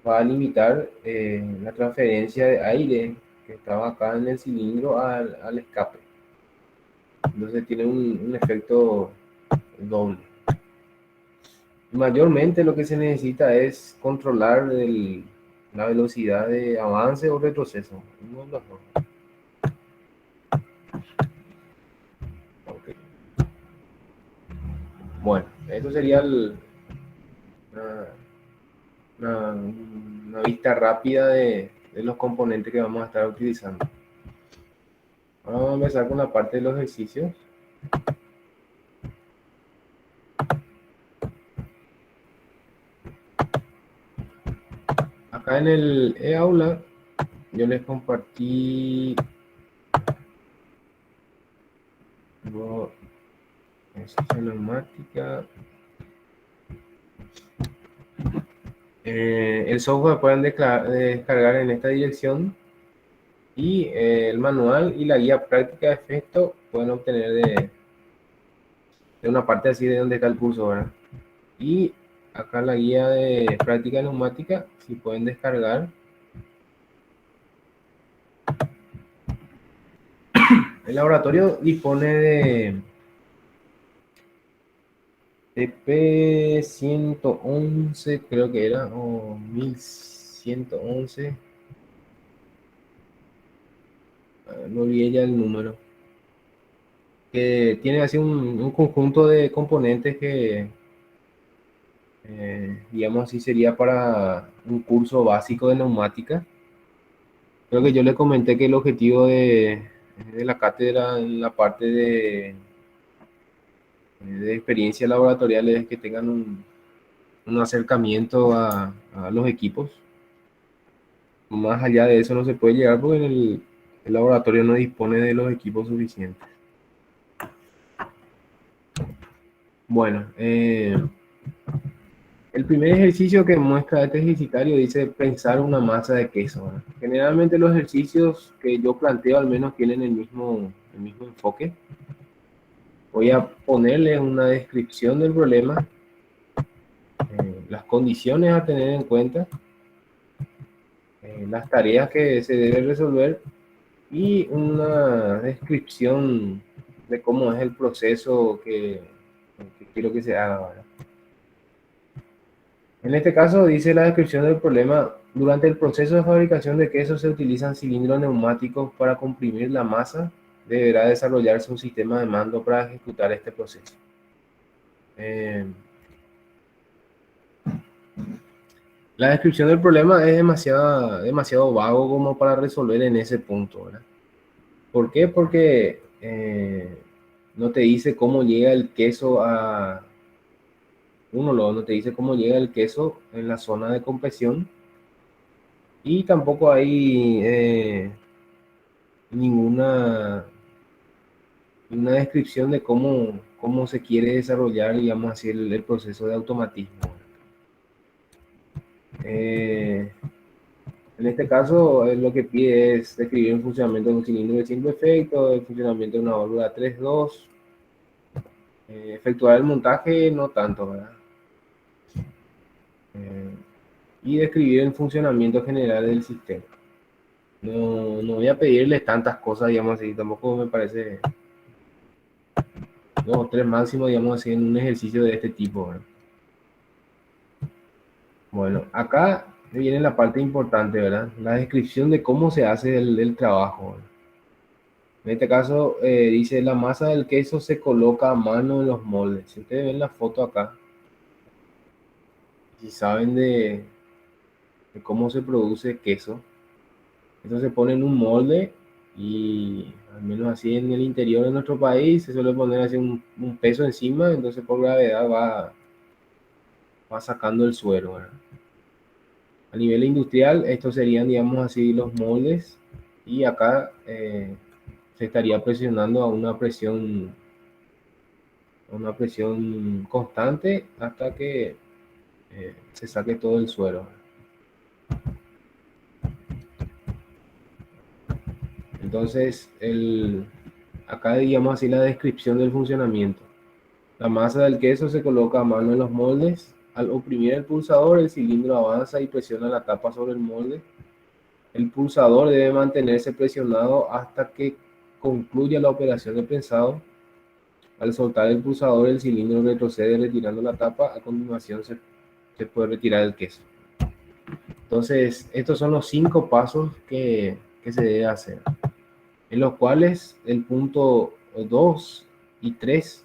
va a limitar la transferencia de aire que estaba acá en el cilindro al escape. Entonces tiene un efecto doble. Mayormente lo que se necesita es controlar la velocidad de avance o retroceso. Uno de los dos. Okay. Bueno, eso sería una, una vista rápida de los componentes que vamos a estar utilizando. Ahora vamos a empezar con la parte de los ejercicios. Acá en el e-aula yo les compartí neumática. El software pueden descargar en esta dirección y el manual y la guía práctica de efecto pueden obtener de una parte así de donde está el curso, ¿verdad? Y acá la guía de práctica neumática, si pueden descargar. El laboratorio dispone de TP111, creo que era, o 1111. No olvidé ya el número. Que tiene así un conjunto de componentes que, digamos así, sería para un curso básico de neumática. Creo que yo le comenté que el objetivo de la cátedra en la parte de experiencia laboratorial es que tengan un acercamiento a los equipos. Más allá de eso no se puede llegar porque el laboratorio no dispone de los equipos suficientes. Bueno, el primer ejercicio que muestra este ejercitario dice pensar una masa de queso, ¿verdad? Generalmente los ejercicios que yo planteo al menos tienen el mismo enfoque. Voy a ponerle una descripción del problema, las condiciones a tener en cuenta, las tareas que se deben resolver y una descripción de cómo es el proceso que quiero que se haga, ¿verdad? En este caso dice la descripción del problema: durante el proceso de fabricación de queso se utilizan cilindros neumáticos para comprimir la masa. Deberá desarrollarse un sistema de mando para ejecutar este proceso. La descripción del problema es demasiado vago como para resolver en ese punto, ¿verdad? ¿Por qué? Porque no te dice cómo llega el queso no te dice cómo llega el queso en la zona de compresión y tampoco hay ninguna descripción de cómo se quiere desarrollar, digamos así, el proceso de automatismo. En este caso, lo que pide es describir el funcionamiento de un cilindro de simple efecto, el funcionamiento de una válvula 3.2, efectuar el montaje, no tanto, ¿verdad? Y describir el funcionamiento general del sistema. No voy a pedirles tantas cosas, digamos así, tampoco me parece 2 o 3 máximo, digamos así, en un ejercicio de este tipo, ¿verdad? Bueno, acá viene la parte importante, ¿verdad? La descripción de cómo se hace el trabajo, ¿verdad? En este caso, dice, la masa del queso se coloca a mano en los moldes. Si ustedes ven la foto acá, si saben de cómo se produce queso, eso se pone en un molde y al menos así en el interior de nuestro país se suele poner así un peso encima, entonces por gravedad va sacando el suero, ¿verdad? A nivel industrial, estos serían, digamos así, los moldes y acá se estaría presionando a una presión constante hasta que se saque todo el suero. Entonces, acá digamos así la descripción del funcionamiento. La masa del queso se coloca a mano en los moldes. Al oprimir el pulsador, el cilindro avanza y presiona la tapa sobre el molde. El pulsador debe mantenerse presionado hasta que concluya la operación de prensado. Al soltar el pulsador, el cilindro retrocede retirando la tapa. A continuación se puede retirar el queso. Entonces, estos son los 5 pasos que se debe hacer, en los cuales el punto 2 y 3,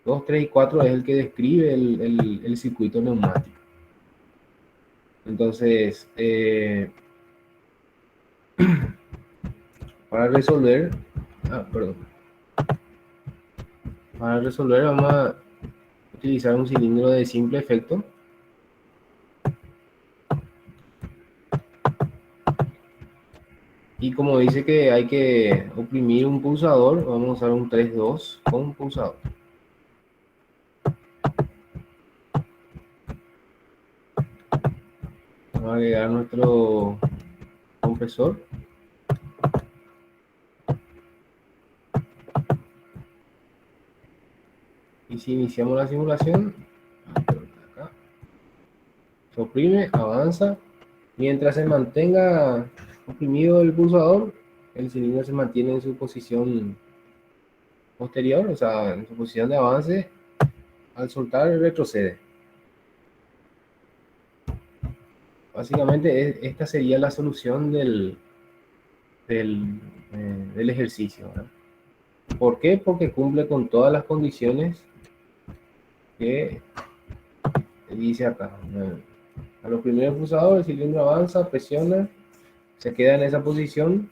2, 3 y 4 es el que describe el circuito neumático. Entonces, para resolver, para resolver vamos a utilizar un cilindro de simple efecto. Y como dice que hay que oprimir un pulsador, vamos a usar un 3-2 con un pulsador. Vamos a agregar nuestro compresor. Y si iniciamos la simulación, acá, se oprime, avanza. Mientras se mantenga oprimido el pulsador, el cilindro se mantiene en su posición posterior, o sea, en su posición de avance. Al soltar, retrocede. Básicamente, esta sería la solución del ejercicio, ¿verdad? ¿Por qué? Porque cumple con todas las condiciones que dice acá. Al oprimir el pulsador, el cilindro avanza, presiona, se queda en esa posición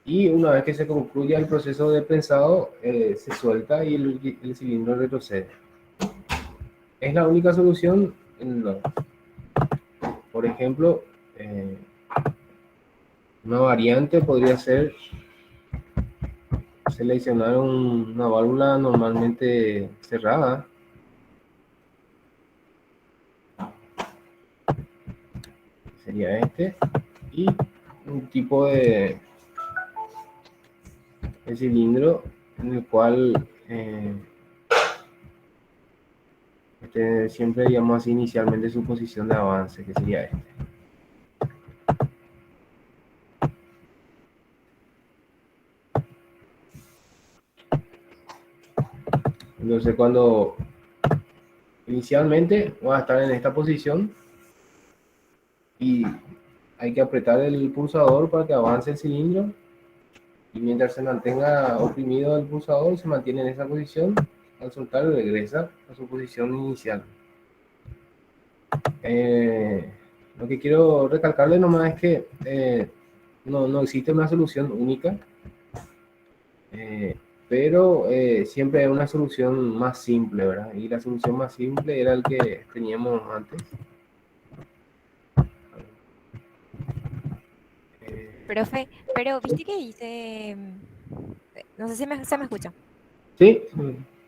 y una vez que se concluya el proceso de prensado, se suelta y el cilindro retrocede. Es la única solución. No. Por ejemplo, una variante podría ser seleccionar una válvula normalmente cerrada. Sería este. Y un tipo de cilindro en el cual siempre digamos así inicialmente su posición de avance, que sería este. Entonces cuando inicialmente va a estar en esta posición y hay que apretar el pulsador para que avance el cilindro, y mientras se mantenga oprimido el pulsador se mantiene en esa posición. Al soltar regresa a su posición inicial. Lo que quiero recalcarle nomás es que no existe una solución única, pero siempre hay una solución más simple, ¿verdad? Y la solución más simple era el que teníamos antes. Profe, pero viste que dice, no sé si se me escucha. Sí,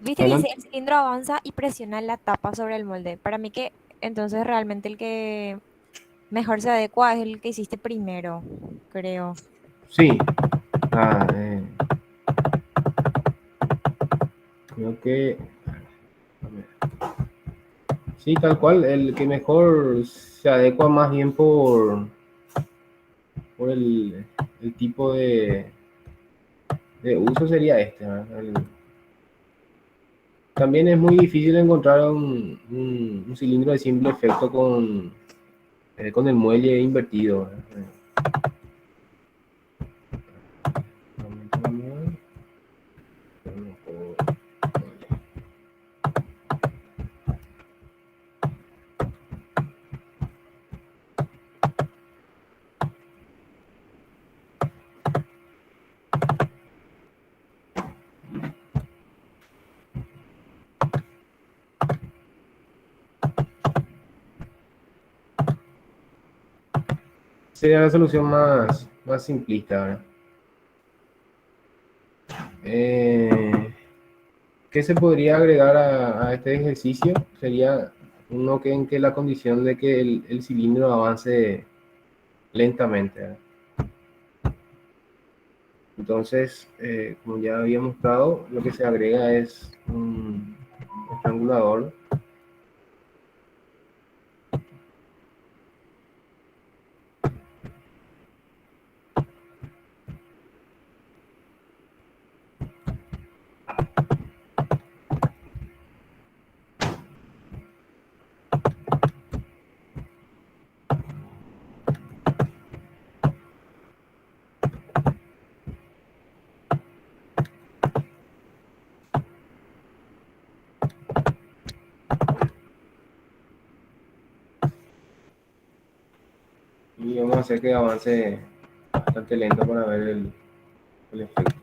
Viste que dice adelante. el cilindro avanza y presiona la tapa sobre el molde. Para mí que entonces realmente el que mejor se adecua es el que hiciste primero, creo. Sí, ah, creo que sí, tal cual, el que mejor se adecua más bien por el tipo de uso sería este, ¿verdad? También es muy difícil encontrar un cilindro de simple efecto con el muelle invertido, ¿verdad? Sería la solución más simplista, ¿verdad? ¿qué se podría agregar a este ejercicio? Sería uno que en que la condición de que el cilindro avance lentamente, ¿verdad? Entonces, como ya había mostrado, lo que se agrega es un estrangulador. Y vamos a hacer que avance bastante lento para ver el efecto.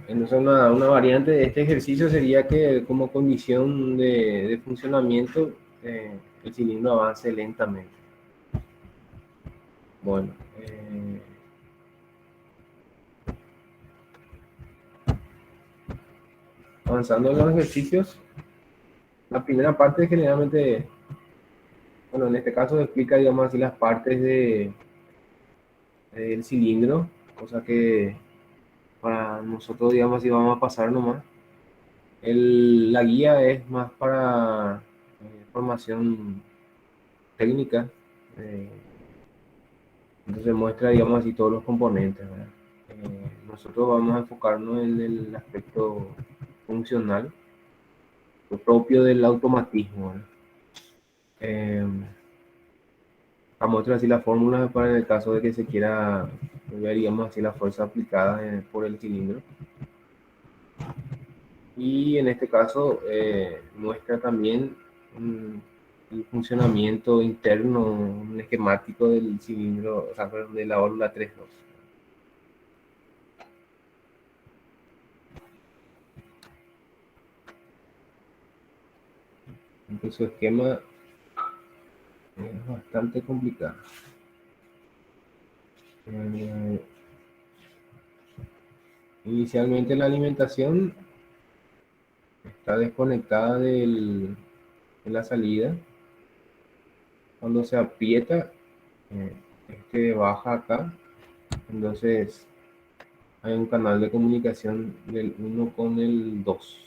Entonces una variante de este ejercicio sería que como condición de funcionamiento el cilindro avance lentamente. Bueno, avanzando en los ejercicios, la primera parte generalmente, bueno, en este caso explica, digamos así, las partes del cilindro, cosa que para nosotros, digamos así, vamos a pasar nomás. La guía es más para formación técnica, eh, entonces muestra, digamos así, todos los componentes, ¿verdad? Nosotros vamos a enfocarnos en el aspecto funcional, lo propio del automatismo, ¿verdad? Eh, Muestra así la fórmula para en el caso de que se quiera ver, digamos así, la fuerza aplicada por el cilindro. Y en este caso muestra también el funcionamiento interno, un esquemático del cilindro, o sea, perdón, de la válvula 3.2. Entonces su esquema es bastante complicado. Eh, Inicialmente la alimentación está desconectada de la salida. Cuando se aprieta, este baja acá. Entonces hay un canal de comunicación del 1 con el 2.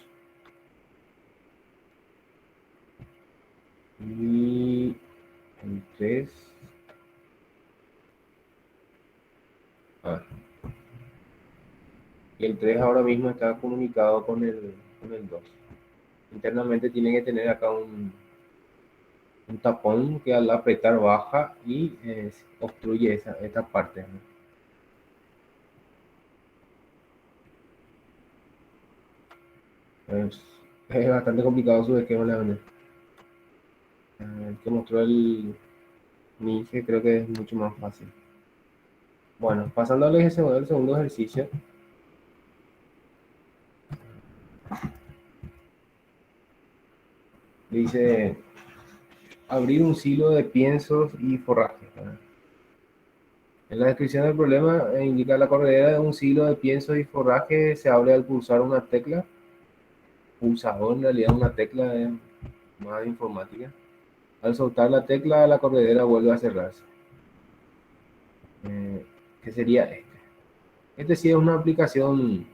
Y el 3. Y el 3 ahora mismo está comunicado con el 2. Internamente tiene que tener acá un tapón que al apretar baja y obstruye esta parte, ¿no? Es, es bastante complicado su esquema, la verdad. El que mostró el Nietzsche creo que es mucho más fácil. Bueno, pasando al segundo ejercicio. Dice abrir un silo de piensos y forrajes, ¿verdad? En la descripción del problema indica la corredera de un silo de piensos y forraje se abre al pulsar una tecla. Pulsador en realidad una tecla más de informática. Al soltar la tecla la corredera vuelve a cerrarse. ¿Qué sería este? Este sí es una aplicación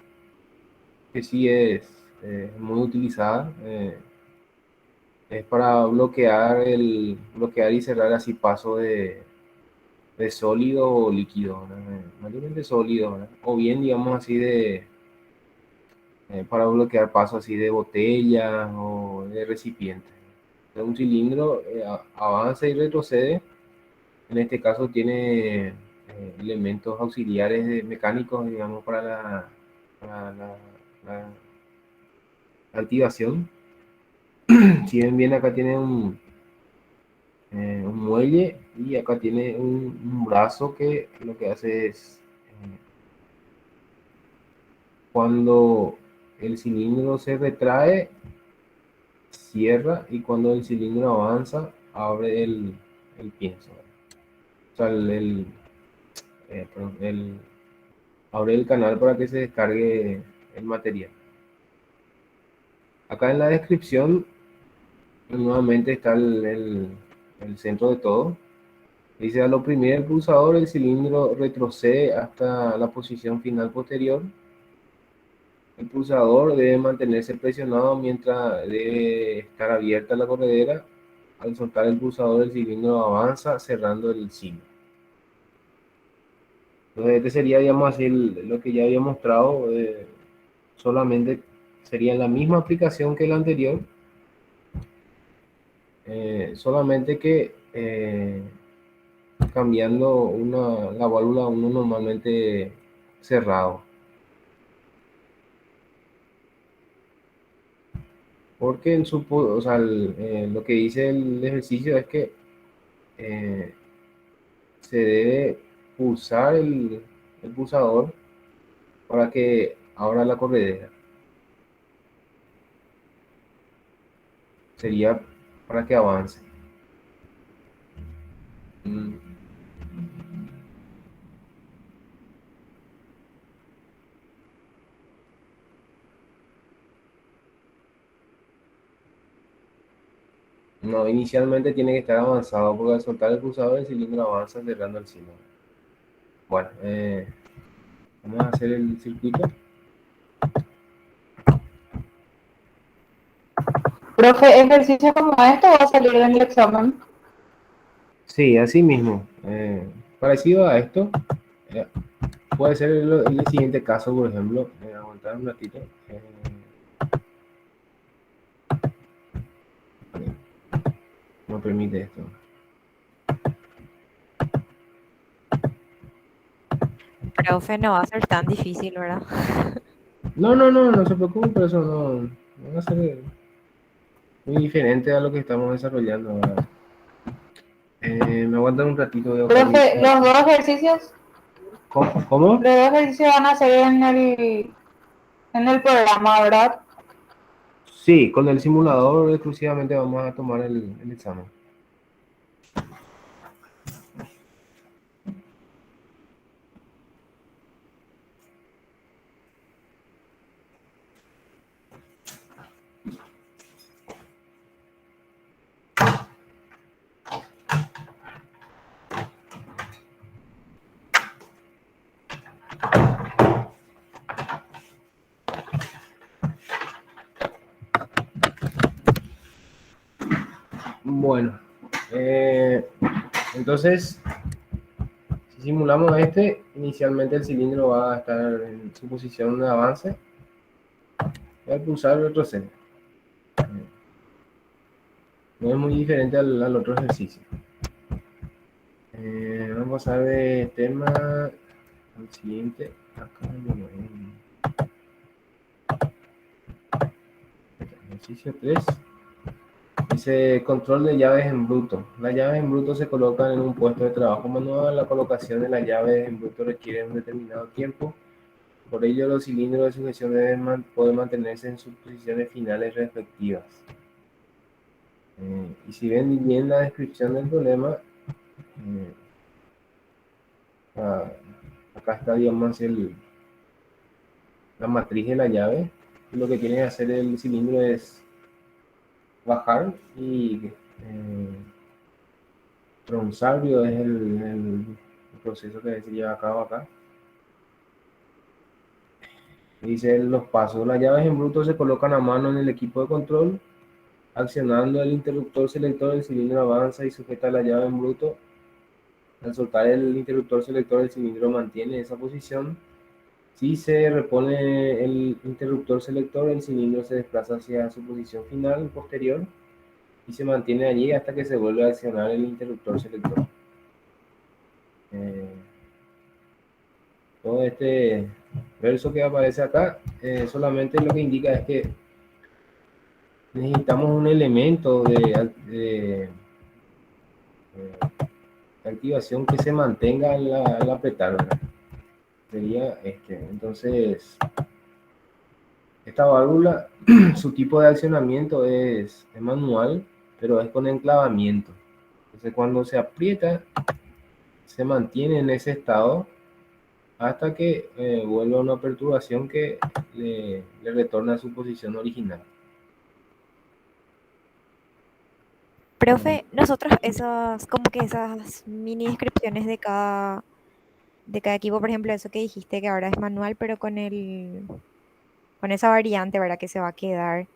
que sí es muy utilizada. Es para bloquear y cerrar así paso de sólido o líquido, ¿verdad? Mayormente sólido, ¿verdad? O bien, digamos así, para bloquear pasos así de botella o de recipiente. Un cilindro avanza y retrocede. En este caso tiene elementos auxiliares mecánicos, digamos, para la activación. Si ven bien, acá tiene un muelle y acá tiene un brazo que lo que hace es cuando el cilindro se retrae, cierra, y cuando el cilindro avanza, abre el pienso. sea, abre el canal para que se descargue el material. Acá en la descripción nuevamente está el centro de todo. Dice: al oprimir el pulsador, el cilindro retrocede hasta la posición final posterior. El pulsador debe mantenerse presionado mientras debe estar abierta la corredera. Al soltar el pulsador, el cilindro avanza cerrando el silo. Entonces, este sería, digamos así, lo que ya había mostrado. Solamente sería la misma aplicación que la anterior, solamente que cambiando la válvula 1 normalmente cerrado. Porque o sea, lo que dice el ejercicio es que se debe pulsar el pulsador para que abra la corredera. Sería para que avance. No, inicialmente tiene que estar avanzado porque al soltar el pulsador el cilindro avanza cerrando el silo. Bueno, vamos a hacer el circuito. Profe, ejercicio como esto va a salir en el examen. Sí, así mismo. Parecido a esto, puede ser el siguiente caso, por ejemplo. Aguantar un ratito. No permite esto. Profe, no va a ser tan difícil, ¿verdad? No se preocupe, pero eso no va a ser muy diferente a lo que estamos desarrollando ahora. Me aguantan un ratito. Profe, los dos ejercicios, ¿Cómo? los dos ejercicios van a ser en el programa, ¿verdad? Sí, con el simulador exclusivamente vamos a tomar el examen. Bueno, entonces, si simulamos inicialmente el cilindro va a estar en su posición de avance y al pulsar retrocede. No es muy diferente al otro ejercicio. Vamos a pasar de tema al siguiente. Acá, ejercicio 3. Dice: control de llaves en bruto. Las llaves en bruto se colocan en un puesto de trabajo manual. La colocación de las llaves en bruto requiere un determinado tiempo. Por ello, los cilindros de sujeción deben poder mantenerse en sus posiciones finales respectivas. Y si ven bien la descripción del problema, acá está, digamos, la matriz de la llave. Lo que tiene que hacer el cilindro es bajar y tronsarbio es el proceso que se lleva a cabo acá. Dice los pasos: las llaves en bruto se colocan a mano en el equipo de control. Accionando el interruptor selector, el cilindro avanza y sujeta la llave en bruto. Al soltar el interruptor selector, el cilindro mantiene esa posición. Si se repone el interruptor selector, el cilindro se desplaza hacia su posición final posterior y se mantiene allí hasta que se vuelve a accionar el interruptor selector. Todo este verso que aparece acá solamente lo que indica es que necesitamos un elemento de activación que se mantenga al apretar, ¿verdad? Sería entonces esta válvula su tipo de accionamiento es manual, pero es con enclavamiento. Entonces cuando se aprieta se mantiene en ese estado hasta que vuelva a una perturbación que le retorna a su posición original. Profe, nosotros esas, como que esas mini descripciones de cada equipo, por ejemplo, eso que dijiste que ahora es manual, pero con esa variante, ¿verdad? Que se va a quedar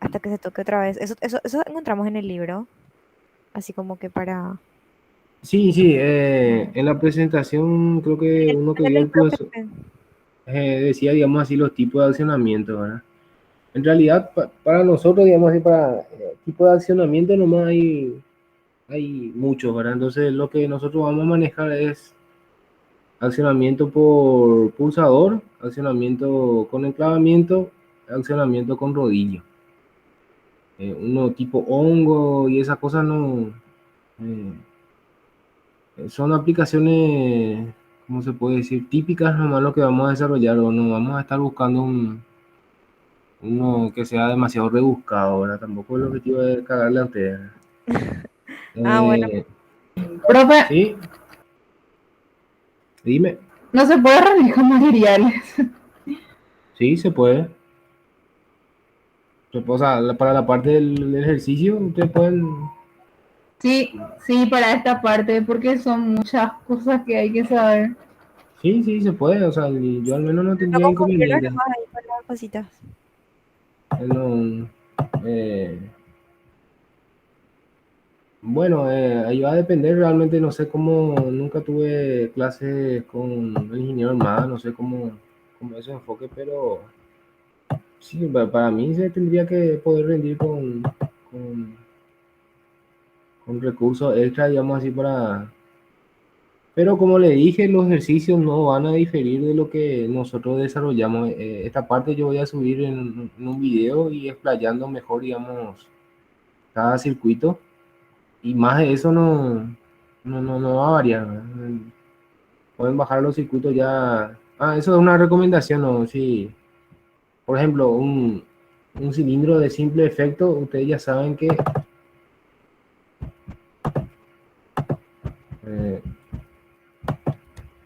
hasta que se toque otra vez. Eso encontramos en el libro, así como que para... Sí, sí, en la presentación creo que uno que En dio el el profe. profesor decía, digamos así, los tipos de accionamiento, ¿verdad? En realidad, para nosotros, digamos así, para tipo de accionamiento nomás hay muchos, ¿verdad? Entonces, lo que nosotros vamos a manejar es accionamiento por pulsador, accionamiento con enclavamiento, accionamiento con rodillo. Uno tipo hongo y esas cosas no... son aplicaciones, ¿cómo se puede decir? Típicas nomás lo que vamos a desarrollar, o no vamos a estar buscando uno que sea demasiado rebuscado, ¿verdad? Tampoco el objetivo es cagarle a ustedes. Ah, bueno, Eh, Profe, sí, dime. no se puede realizar materiales. Sí, se puede. O sea, para la parte del ejercicio, ustedes pueden. Sí, sí, para esta parte, porque son muchas cosas que hay que saber. Sí, sí, se puede. O sea, yo al menos no no tendría confundirlos inconveniente. nomás ahí con las cositas. No, eh, bueno, ahí va a depender realmente. No sé cómo. Nunca tuve clases con el ingeniero Armada. No sé cómo es su enfoque, pero sí, para mí se tendría que poder rendir con, con recursos extra, digamos así, para... Pero como le dije, los ejercicios no van a diferir de lo que nosotros desarrollamos. Esta parte yo voy a subir en un video y explayando mejor, digamos, cada circuito. Y más de eso no va a variar, ¿verdad? Pueden bajar los circuitos ya. Ah, eso es una recomendación, ¿no? Sí. Por ejemplo, un cilindro de simple efecto, ustedes ya saben que eh,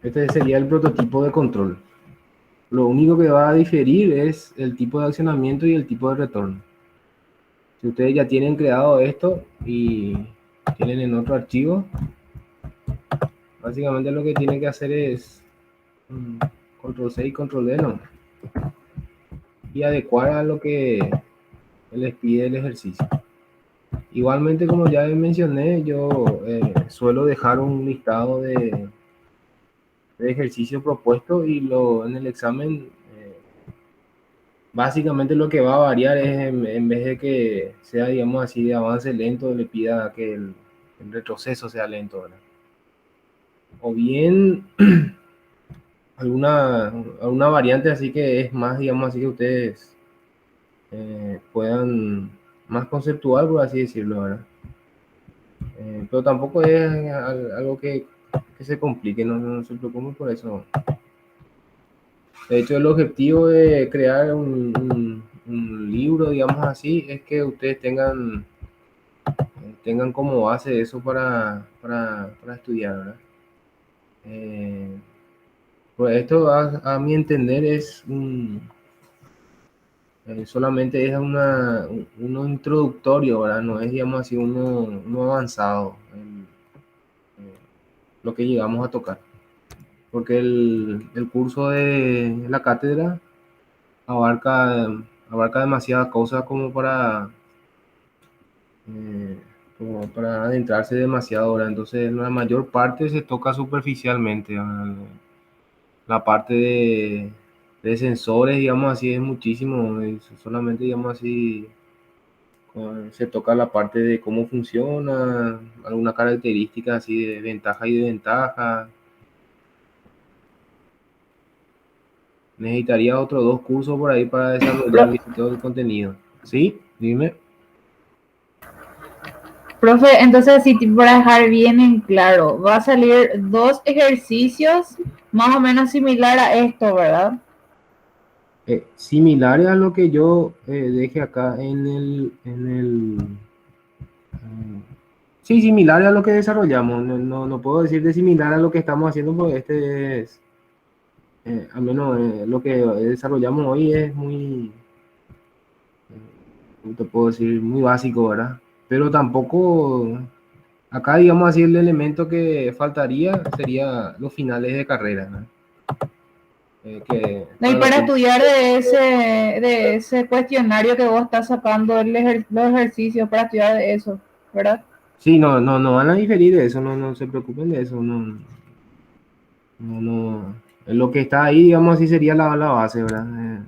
este sería el prototipo de control. Lo único que va a diferir es el tipo de accionamiento y el tipo de retorno. Si ustedes ya tienen creado esto y tienen en otro archivo, básicamente lo que tienen que hacer es control C y control D, ¿no? Y adecuar a lo que les pide el ejercicio. Igualmente, como ya mencioné, yo suelo dejar un listado de ejercicios propuestos y en el examen básicamente lo que va a variar es en vez de que sea, digamos así, de avance lento, le pida que el retroceso sea lento, ¿verdad? O bien alguna variante así que es más, digamos así, que ustedes puedan más conceptual, por así decirlo, ¿verdad? Pero tampoco es algo que se complique, no se preocupen por eso. De hecho, el objetivo de crear un libro, digamos así, es que ustedes tengan como base eso para estudiar, ¿verdad? Pues esto, a mi entender, solamente es uno introductorio, ¿verdad? No es, digamos así, uno avanzado, lo que llegamos a tocar. Porque el curso de la cátedra abarca, abarca demasiadas cosas eh, como para adentrarse demasiado, ¿verdad? Entonces, la mayor parte se toca superficialmente, ¿verdad? La parte de sensores, digamos así, es muchísimo, solamente, digamos así, se toca la parte de cómo funciona, alguna característica así de ventaja y desventaja. Necesitaría otros dos cursos por ahí para desarrollar Pro- bien todo el contenido. ¿Sí? Dime. Profe, entonces así para dejar bien en claro, va a salir dos ejercicios más o menos similar a esto, ¿verdad? Similares a lo que yo dejé acá en el Sí, similar a lo que desarrollamos. No puedo decir de similar a lo que estamos haciendo, porque este es, al menos lo que desarrollamos hoy es muy, ¿cómo te puedo decir? Muy básico, ¿verdad? Pero tampoco, acá digamos así, el elemento que faltaría sería los finales de carrera, ¿no? Que No, y para los para tiempos. estudiar de ese cuestionario que vos estás sacando, los ejercicios para estudiar de eso, ¿verdad? Sí, no van a diferir de eso, no se preocupen de eso, no. Lo que está ahí, digamos así, sería la base, ¿verdad?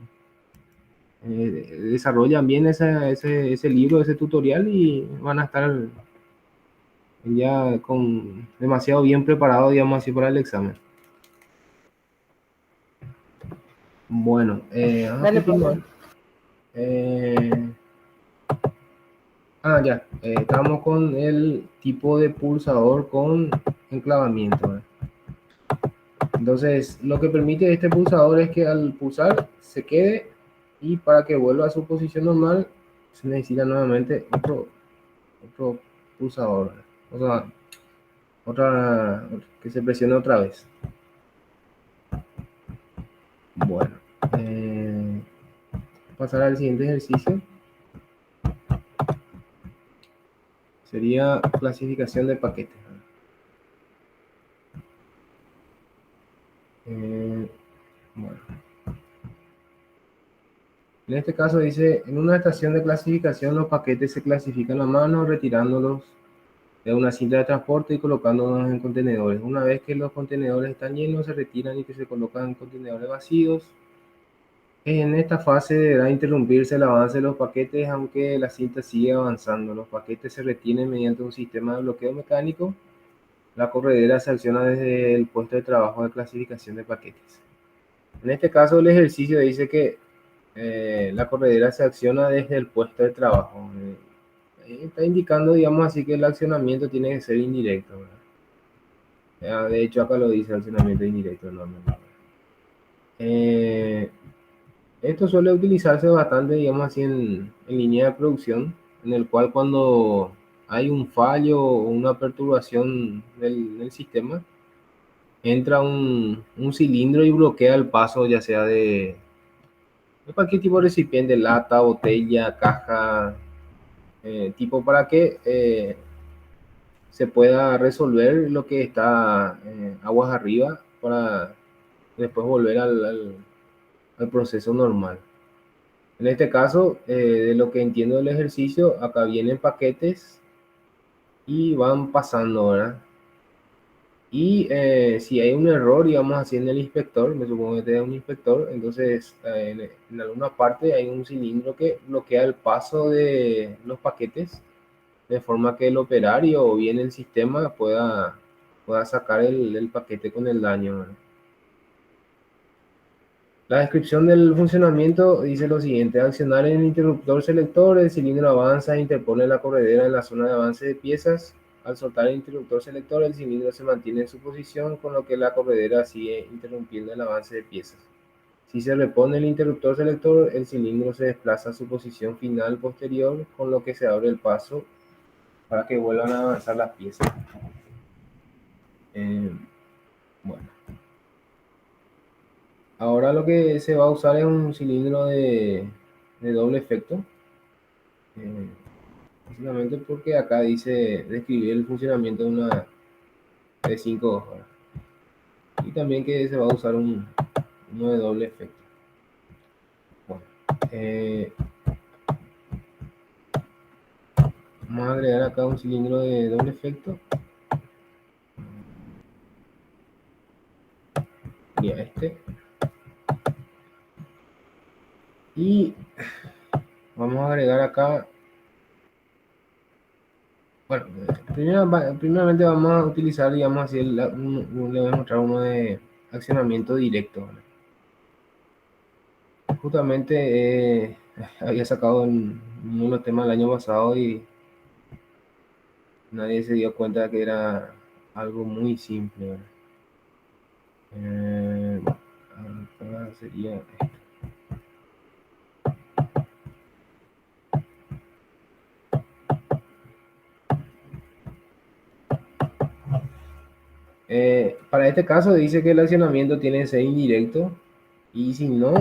Desarrollan bien ese libro, ese tutorial y van a estar ya con demasiado bien preparados, digamos así, para el examen. Bueno, vamos a Dale, continuar. profe. Eh, ya, estamos con el tipo de pulsador con enclavamiento, ¿verdad? Entonces, lo que permite este pulsador es que al pulsar se quede, y para que vuelva a su posición normal se necesita nuevamente otro pulsador, o sea, que se presione otra vez. Bueno, pasar al siguiente ejercicio. Sería clasificación de paquetes. Bueno, en este caso dice, en una estación de clasificación los paquetes se clasifican a mano retirándolos de una cinta de transporte y colocándolos en contenedores. Una vez que los contenedores están llenos, se retiran y que se colocan en contenedores vacíos. En esta fase deberá interrumpirse el avance de los paquetes aunque la cinta siga avanzando. Los paquetes se retienen mediante un sistema de bloqueo mecánico. La corredera se acciona desde el puesto de trabajo de clasificación de paquetes. En este caso, el ejercicio dice que la corredera se acciona desde el puesto de trabajo. Está indicando, digamos así, que el accionamiento tiene que ser indirecto, ¿verdad? De hecho, acá lo dice, accionamiento indirecto. Eh, Esto suele utilizarse bastante, digamos así, en línea de producción, en el cual cuando hay un fallo o una perturbación del sistema, entra un cilindro y bloquea el paso, ya sea de cualquier tipo de recipiente, lata, botella, caja, tipo para que se pueda resolver lo que está aguas arriba para después volver al proceso normal. En este caso, de lo que entiendo del ejercicio, acá vienen paquetes y van pasando, ¿verdad? Y si hay un error, digamos así, en el inspector, me supongo que te da un inspector, entonces en alguna parte hay un cilindro que bloquea el paso de los paquetes, de forma que el operario o bien el sistema pueda sacar el paquete con el daño, ¿verdad? La descripción del funcionamiento dice lo siguiente: al accionar el interruptor selector, el cilindro avanza e interpone la corredera en la zona de avance de piezas. Al soltar el interruptor selector, el cilindro se mantiene en su posición, con lo que la corredera sigue interrumpiendo el avance de piezas. Si se repone el interruptor selector, el cilindro se desplaza a su posición final posterior, con lo que se abre el paso para que vuelvan a avanzar las piezas. Bueno, ahora lo que se va a usar es un cilindro de doble efecto. Eh, Básicamente porque acá dice describir el funcionamiento de una de 5 horas. Y también que se va a usar uno de doble efecto. Bueno, vamos a agregar acá un cilindro de doble efecto. Y a este. Y vamos a agregar acá. Bueno, primeramente vamos a utilizar, digamos así, le voy a mostrar uno de accionamiento directo, ¿vale? Justamente había sacado uno de los temas el año pasado y nadie se dio cuenta que era algo muy simple, ¿verdad? Acá sería esto. Para este caso dice que el accionamiento tiene que ser indirecto y si no,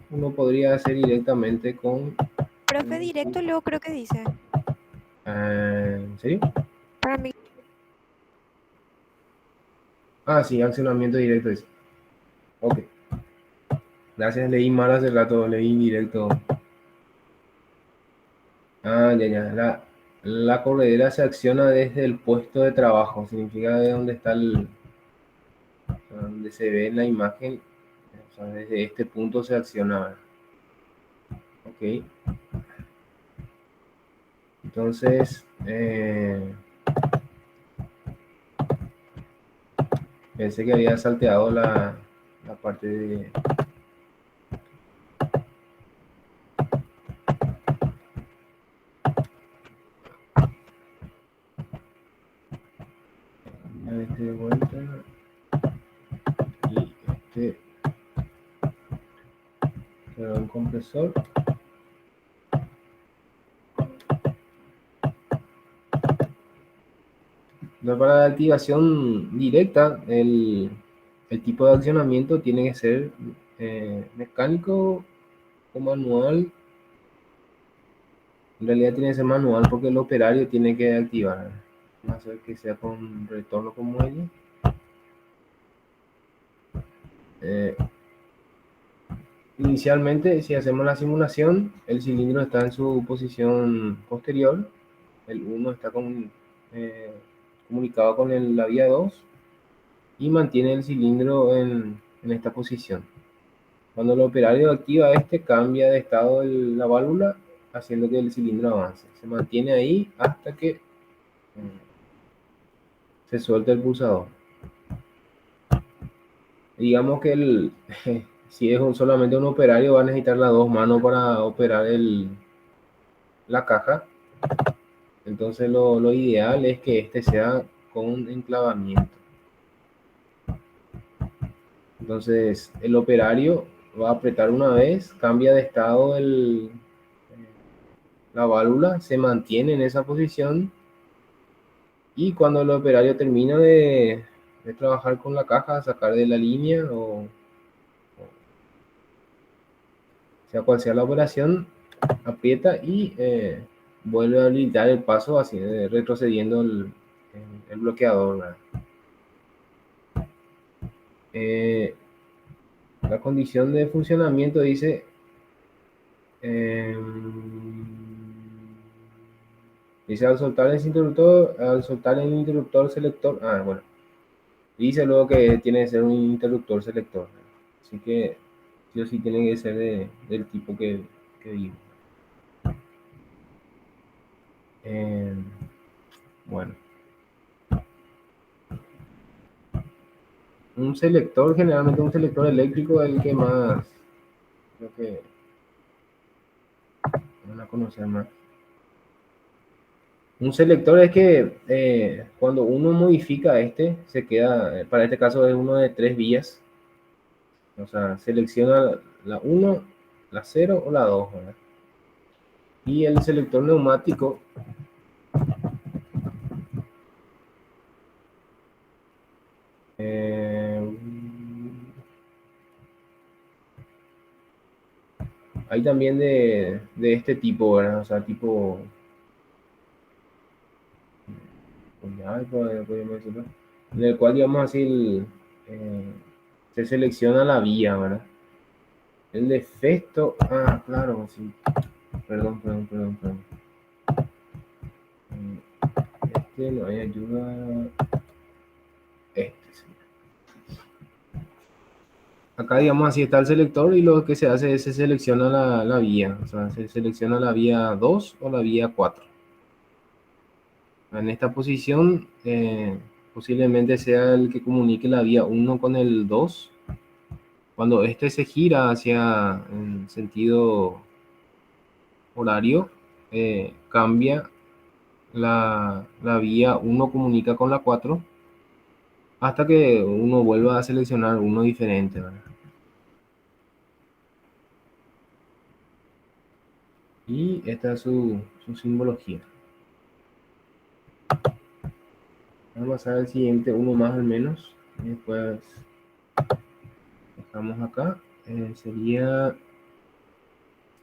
uno podría hacer directamente con... Profe, directo luego creo que dice. ¿En serio? Para mí, Ah, sí, accionamiento directo dice. Ok, gracias, leí mal hace rato, leí indirecto. Ah, ya, ya. La corredera se acciona desde el puesto de trabajo, significa de donde está donde se ve en la imagen, o sea, desde este punto se acciona. Ok, entonces pensé que había salteado la parte de... Este de vuelta y este quedó un compresor. No, para la activación directa, el tipo de accionamiento tiene que ser mecánico o manual. En realidad tiene que ser manual porque el operario tiene que activar. Vamos a hacer que sea con retorno con muelle. Eh, Inicialmente, si hacemos la simulación, el cilindro está en su posición posterior. El 1 está comunicado con la vía 2 y mantiene el cilindro en esta posición. Cuando el operario activa este, cambia de estado la válvula, haciendo que el cilindro avance. Se mantiene ahí hasta que se suelta el pulsador. Digamos que si es solamente un operario, va a necesitar las dos manos para operar la caja. Entonces lo ideal es que este sea con un enclavamiento. Entonces el operario va a apretar una vez, cambia de estado la válvula, se mantiene en esa posición y cuando el operario termina de trabajar con la caja, sacar de la línea o sea cual sea la operación, aprieta y vuelve a habilitar el paso así, retrocediendo el bloqueador, ¿verdad? Eh, la condición de funcionamiento dice eh, dice al soltar el interruptor selector, bueno, dice luego que tiene que ser un interruptor selector, ¿verdad? Así que sí o sí tiene que ser del tipo que digo. Eh, bueno, un selector, generalmente un selector eléctrico es el que más, creo que van a conocer más. Un selector es que cuando uno modifica se queda, para este caso es uno de 3 vías, o sea, selecciona la 1, la 0 o la 2, ¿verdad? Y el selector neumático eh, hay también de este tipo, ¿verdad? O sea, tipo, ya, podemos decirlo, en el cual, digamos así, eh, se selecciona la vía, ¿verdad? El defecto, claro, sí, perdón. No hay ayuda, sí. Acá, digamos así, está el selector y lo que se hace es se selecciona la vía, o sea, se selecciona la vía 2 o la vía 4. En esta posición, posiblemente sea el que comunique la vía 1 con el 2. Cuando este se gira hacia en sentido horario, cambia la vía 1 comunica con la 4 hasta que uno vuelva a seleccionar uno diferente, ¿verdad? Y esta es su simbología. Vamos a pasar al siguiente, uno más al menos. Y después dejamos acá. Sería...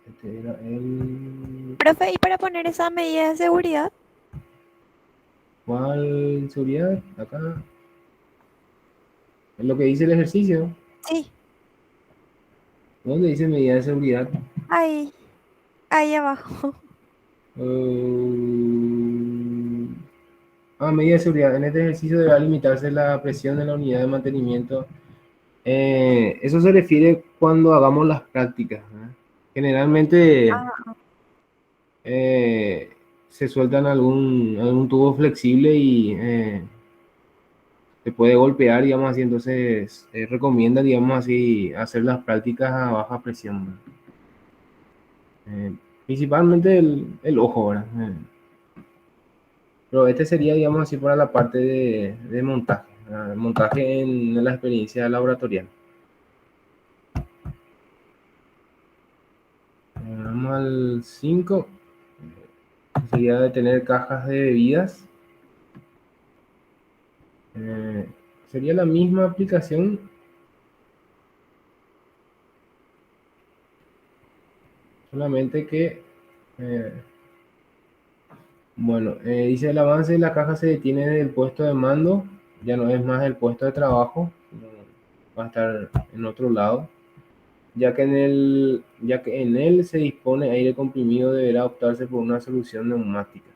Este era el... Profe, y para poner esa medida de seguridad, ¿Cuál seguridad? Acá. Es lo que dice el ejercicio. sí, ¿Dónde dice medida de seguridad? ahí, ahí abajo. Medida de seguridad. En este ejercicio deberá limitarse la presión de la unidad de mantenimiento. Eso se refiere cuando hagamos las prácticas, ¿verdad? Generalmente Ah, se sueltan algún tubo flexible y se puede golpear, digamos así. Entonces recomienda, digamos así, hacer las prácticas a baja presión. Principalmente el ojo, ¿verdad? Pero este sería, digamos así, para la parte de montaje, ¿verdad? Montaje en la experiencia laboratorial. Vamos al 5, sería de tener cajas de bebidas. Eh, Sería la misma aplicación, solamente que, eh, bueno, dice el avance de la caja se detiene del puesto de mando, ya no es más el puesto de trabajo, va a estar en otro lado. Ya que en él se dispone aire comprimido, deberá optarse por una solución neumática.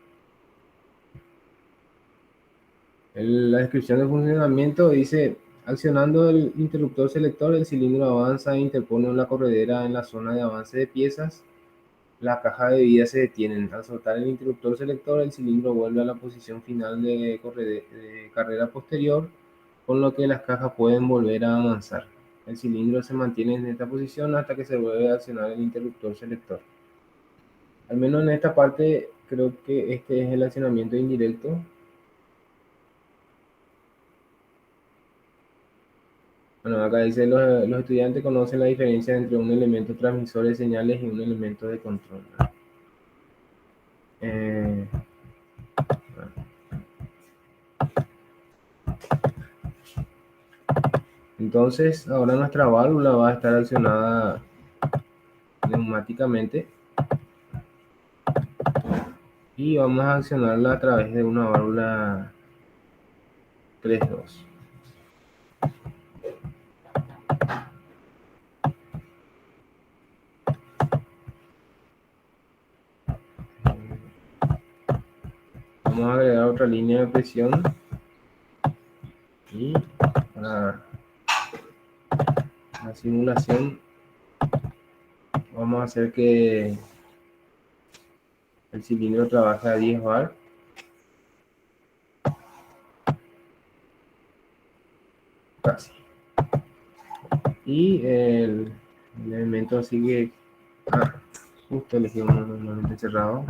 La descripción de funcionamiento dice: accionando el interruptor selector, el cilindro avanza e interpone una corredera en la zona de avance de piezas. La caja de bebidas se detienen. Al soltar el interruptor selector, el cilindro vuelve a la posición final de carrera posterior, con lo que las cajas pueden volver a avanzar. El cilindro se mantiene en esta posición hasta que se vuelve a accionar el interruptor selector. Al menos en esta parte creo que este es el accionamiento indirecto. Bueno, acá dice: los estudiantes conocen la diferencia entre un elemento transmisor de señales y un elemento de control. Eh, entonces, ahora nuestra válvula va a estar accionada neumáticamente y vamos a accionarla a través de una válvula 3-2. Vamos a agregar otra línea de presión y para la simulación vamos a hacer que el cilindro trabaje a 10 bar. Casi. Y el elemento sigue. Justo elegí uno normalmente cerrado.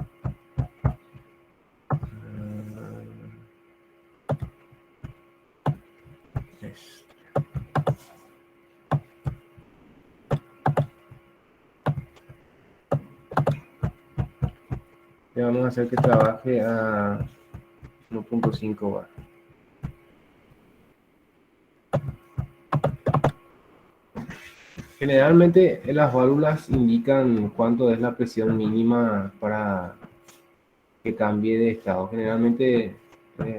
Es- Le vamos a hacer que trabaje a 1.5 bar. Generalmente las válvulas indican cuánto es la presión mínima para que cambie de estado. Generalmente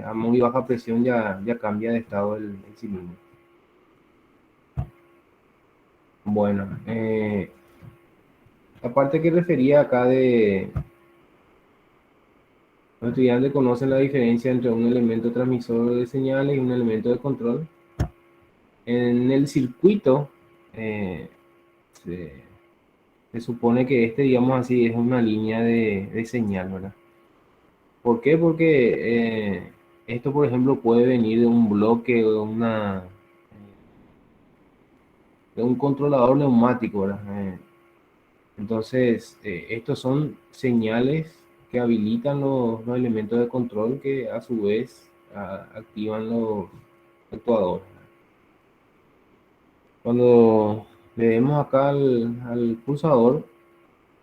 a muy baja presión ya cambia de estado el cilindro. Bueno, la parte que refería acá de los estudiantes conocen la diferencia entre un elemento transmisor de señales y un elemento de control. En el circuito se, se supone que este, digamos así, es una línea de señal, ¿verdad? ¿Por qué? Porque esto, por ejemplo, puede venir de un bloque o de un controlador neumático, ¿verdad? Entonces, estos son señales que habilitan los elementos de control que a su vez activan los actuadores. Cuando le demos acá al pulsador,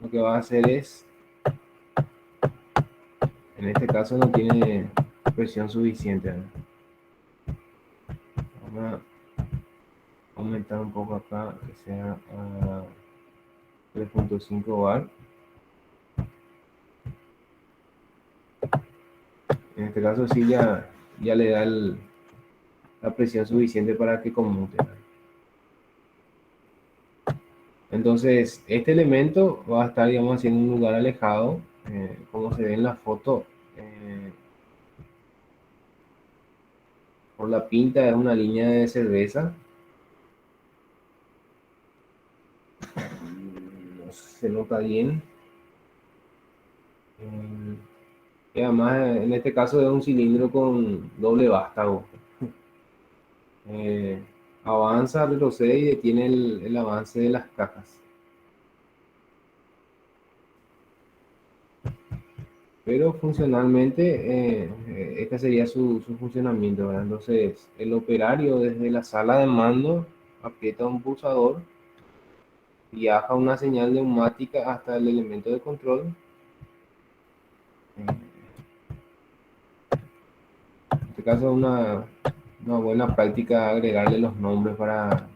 lo que va a hacer es, en este caso no tiene presión suficiente, ¿verdad? Vamos a aumentar un poco acá, que sea a 3.5 bar. En este caso sí ya le da la presión suficiente para que conmute. Entonces, este elemento va a estar, digamos, en un lugar alejado, como se ve en la foto. Por la pinta es una línea de cerveza. No se nota bien. Y además, en este caso es un cilindro con doble vástago. Eh, Avanza, retrocede y detiene el avance de las cajas. Pero funcionalmente, este sería su funcionamiento, ¿verdad? Entonces, el operario desde la sala de mando aprieta un pulsador, viaja una señal neumática hasta el elemento de control. En este caso es una buena práctica agregarle los nombres para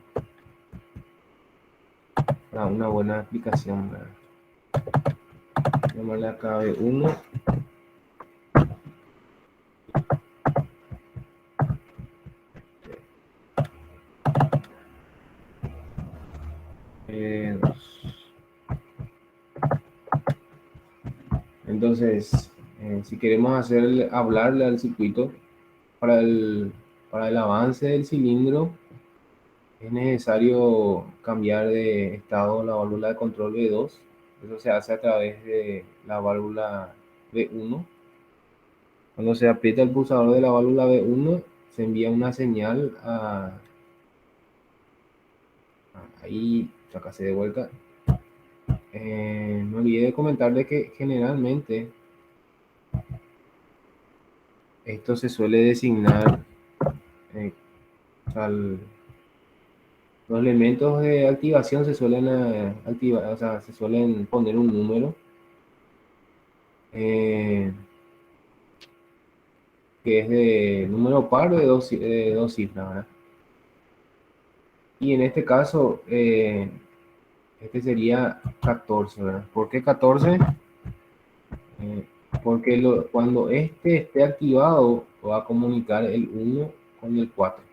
una buena aplicación, ¿verdad? Llamarle acá B1. Entonces, si queremos hablarle al circuito para el avance del cilindro, es necesario cambiar de estado la válvula de control B2. Eso se hace a través de la válvula B1. Cuando se aprieta el pulsador de la válvula B1, se envía una señal ahí, sacase de vuelta. Me olvidé de comentarle que generalmente esto se suele designar, al, los elementos de activación se suelen activar, o sea, se suelen poner un número, que es de número par de dos cifras, ¿verdad? Y en este caso, este sería 14, ¿verdad? ¿Por qué 14? Eh, Porque cuando este esté activado, va a comunicar el 1 con el 4.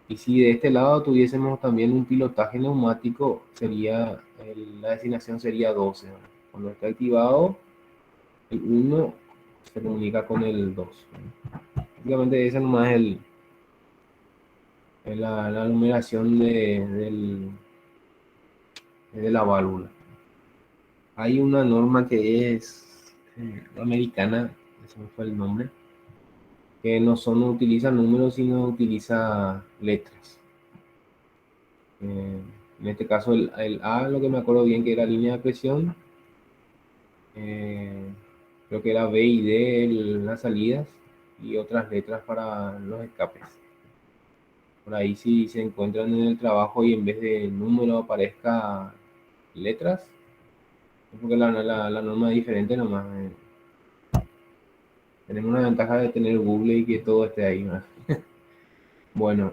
Y si de este lado tuviésemos también un pilotaje neumático, la designación sería 12, ¿verdad? Cuando está activado, el 1 se comunica con el 2. Prácticamente esa nomás es la numeración de la válvula. Hay una norma que es americana, ese no fue el nombre, que no utiliza números, sino utiliza letras. En este caso el A, lo que me acuerdo bien que era línea de presión, creo que era B y D las salidas, y otras letras para los escapes. Por ahí si se encuentran en el trabajo y en vez de número aparezca letras, es porque la norma es diferente nomás. Tenemos una ventaja de tener Google y que todo esté ahí, ¿no? Bueno,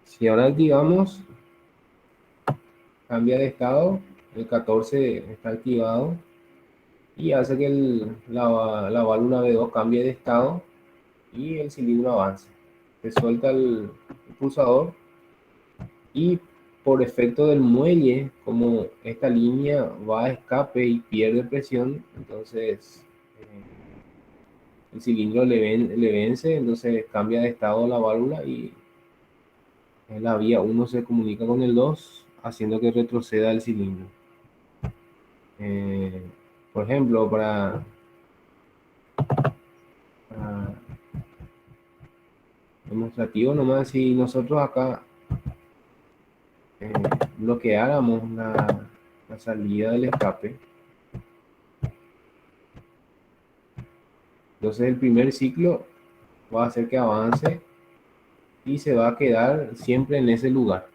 si ahora activamos, cambia de estado, el 14 está activado y hace que la válvula B2 cambie de estado y el cilindro avance. Se suelta el pulsador y por efecto del muelle, como esta línea va a escape y pierde presión, entonces el cilindro le vence, entonces cambia de estado la válvula y en la vía 1 se comunica con el 2, haciendo que retroceda el cilindro. Eh, por ejemplo, para demostrativo nomás, si nosotros acá eh, bloqueáramos la salida del escape, entonces el primer ciclo va a hacer que avance y se va a quedar siempre en ese lugar.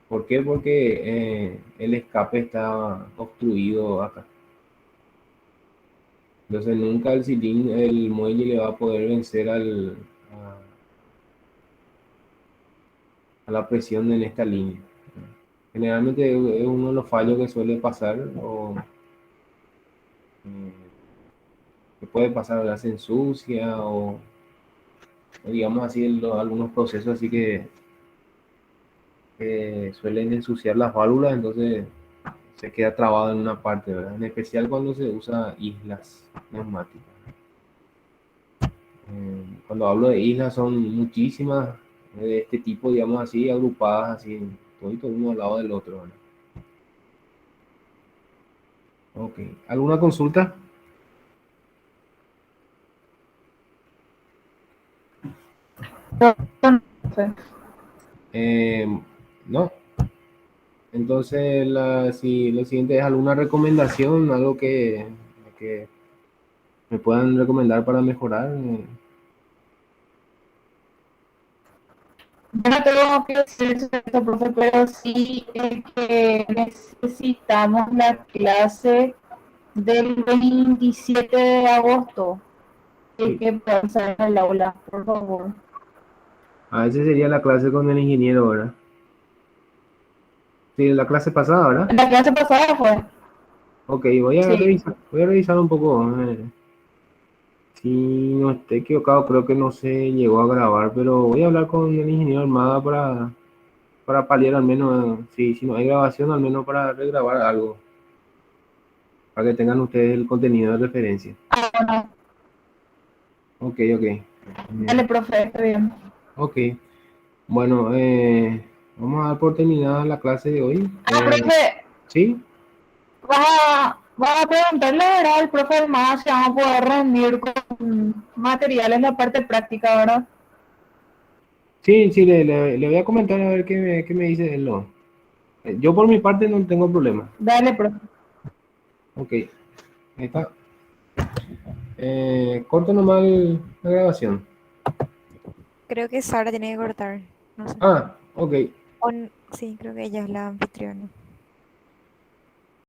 ¿Por qué? Porque el escape está obstruido acá. Entonces nunca el cilindro, el muelle le va a poder vencer a la presión en esta línea. Generalmente es uno de los fallos que suele pasar o eh, que puede pasar, ¿verdad? Se ensucia o digamos así, algunos procesos así que suelen ensuciar las válvulas, entonces se queda trabado en una parte, ¿verdad? En especial cuando se usa islas neumáticas. Cuando hablo de islas son muchísimas de este tipo, digamos así, agrupadas así, todo uno al lado del otro, ¿verdad? Ok. ¿Alguna consulta? Entonces, Eh, no. Entonces, si lo siguiente es alguna recomendación, algo que me puedan recomendar para mejorar. yo no tengo que decir esto, profe, pero sí que necesitamos la clase del 27 de agosto, Sí. que pasa en el aula, por favor. A veces sería la clase con el ingeniero, ¿verdad? Sí, la clase pasada, ¿verdad? La clase pasada fue, Ok, sí. voy a revisar un poco. Si no estoy equivocado, creo que no se llegó a grabar, pero voy a hablar con el ingeniero Armada para paliar al menos, si no hay grabación, al menos para regrabar algo, para que tengan ustedes el contenido de referencia. Ah, bueno, Ok, ok. dale, profe, está bien. Ok, bueno, vamos a dar por terminada la clase de hoy. Ah, profe, ¿Sí? vas a preguntarle, ¿verdad? Al profe más si vamos a poder rendir con materiales la parte práctica, ¿verdad? Sí, sí, le voy a comentar a ver qué me dice él. No. Yo por mi parte no tengo problema. Dale, profe. Ok, ahí está. Corto nomás la grabación. Creo que Sara tiene que cortar. No sé. Ah, ok. Sí, creo que ella es la anfitriona.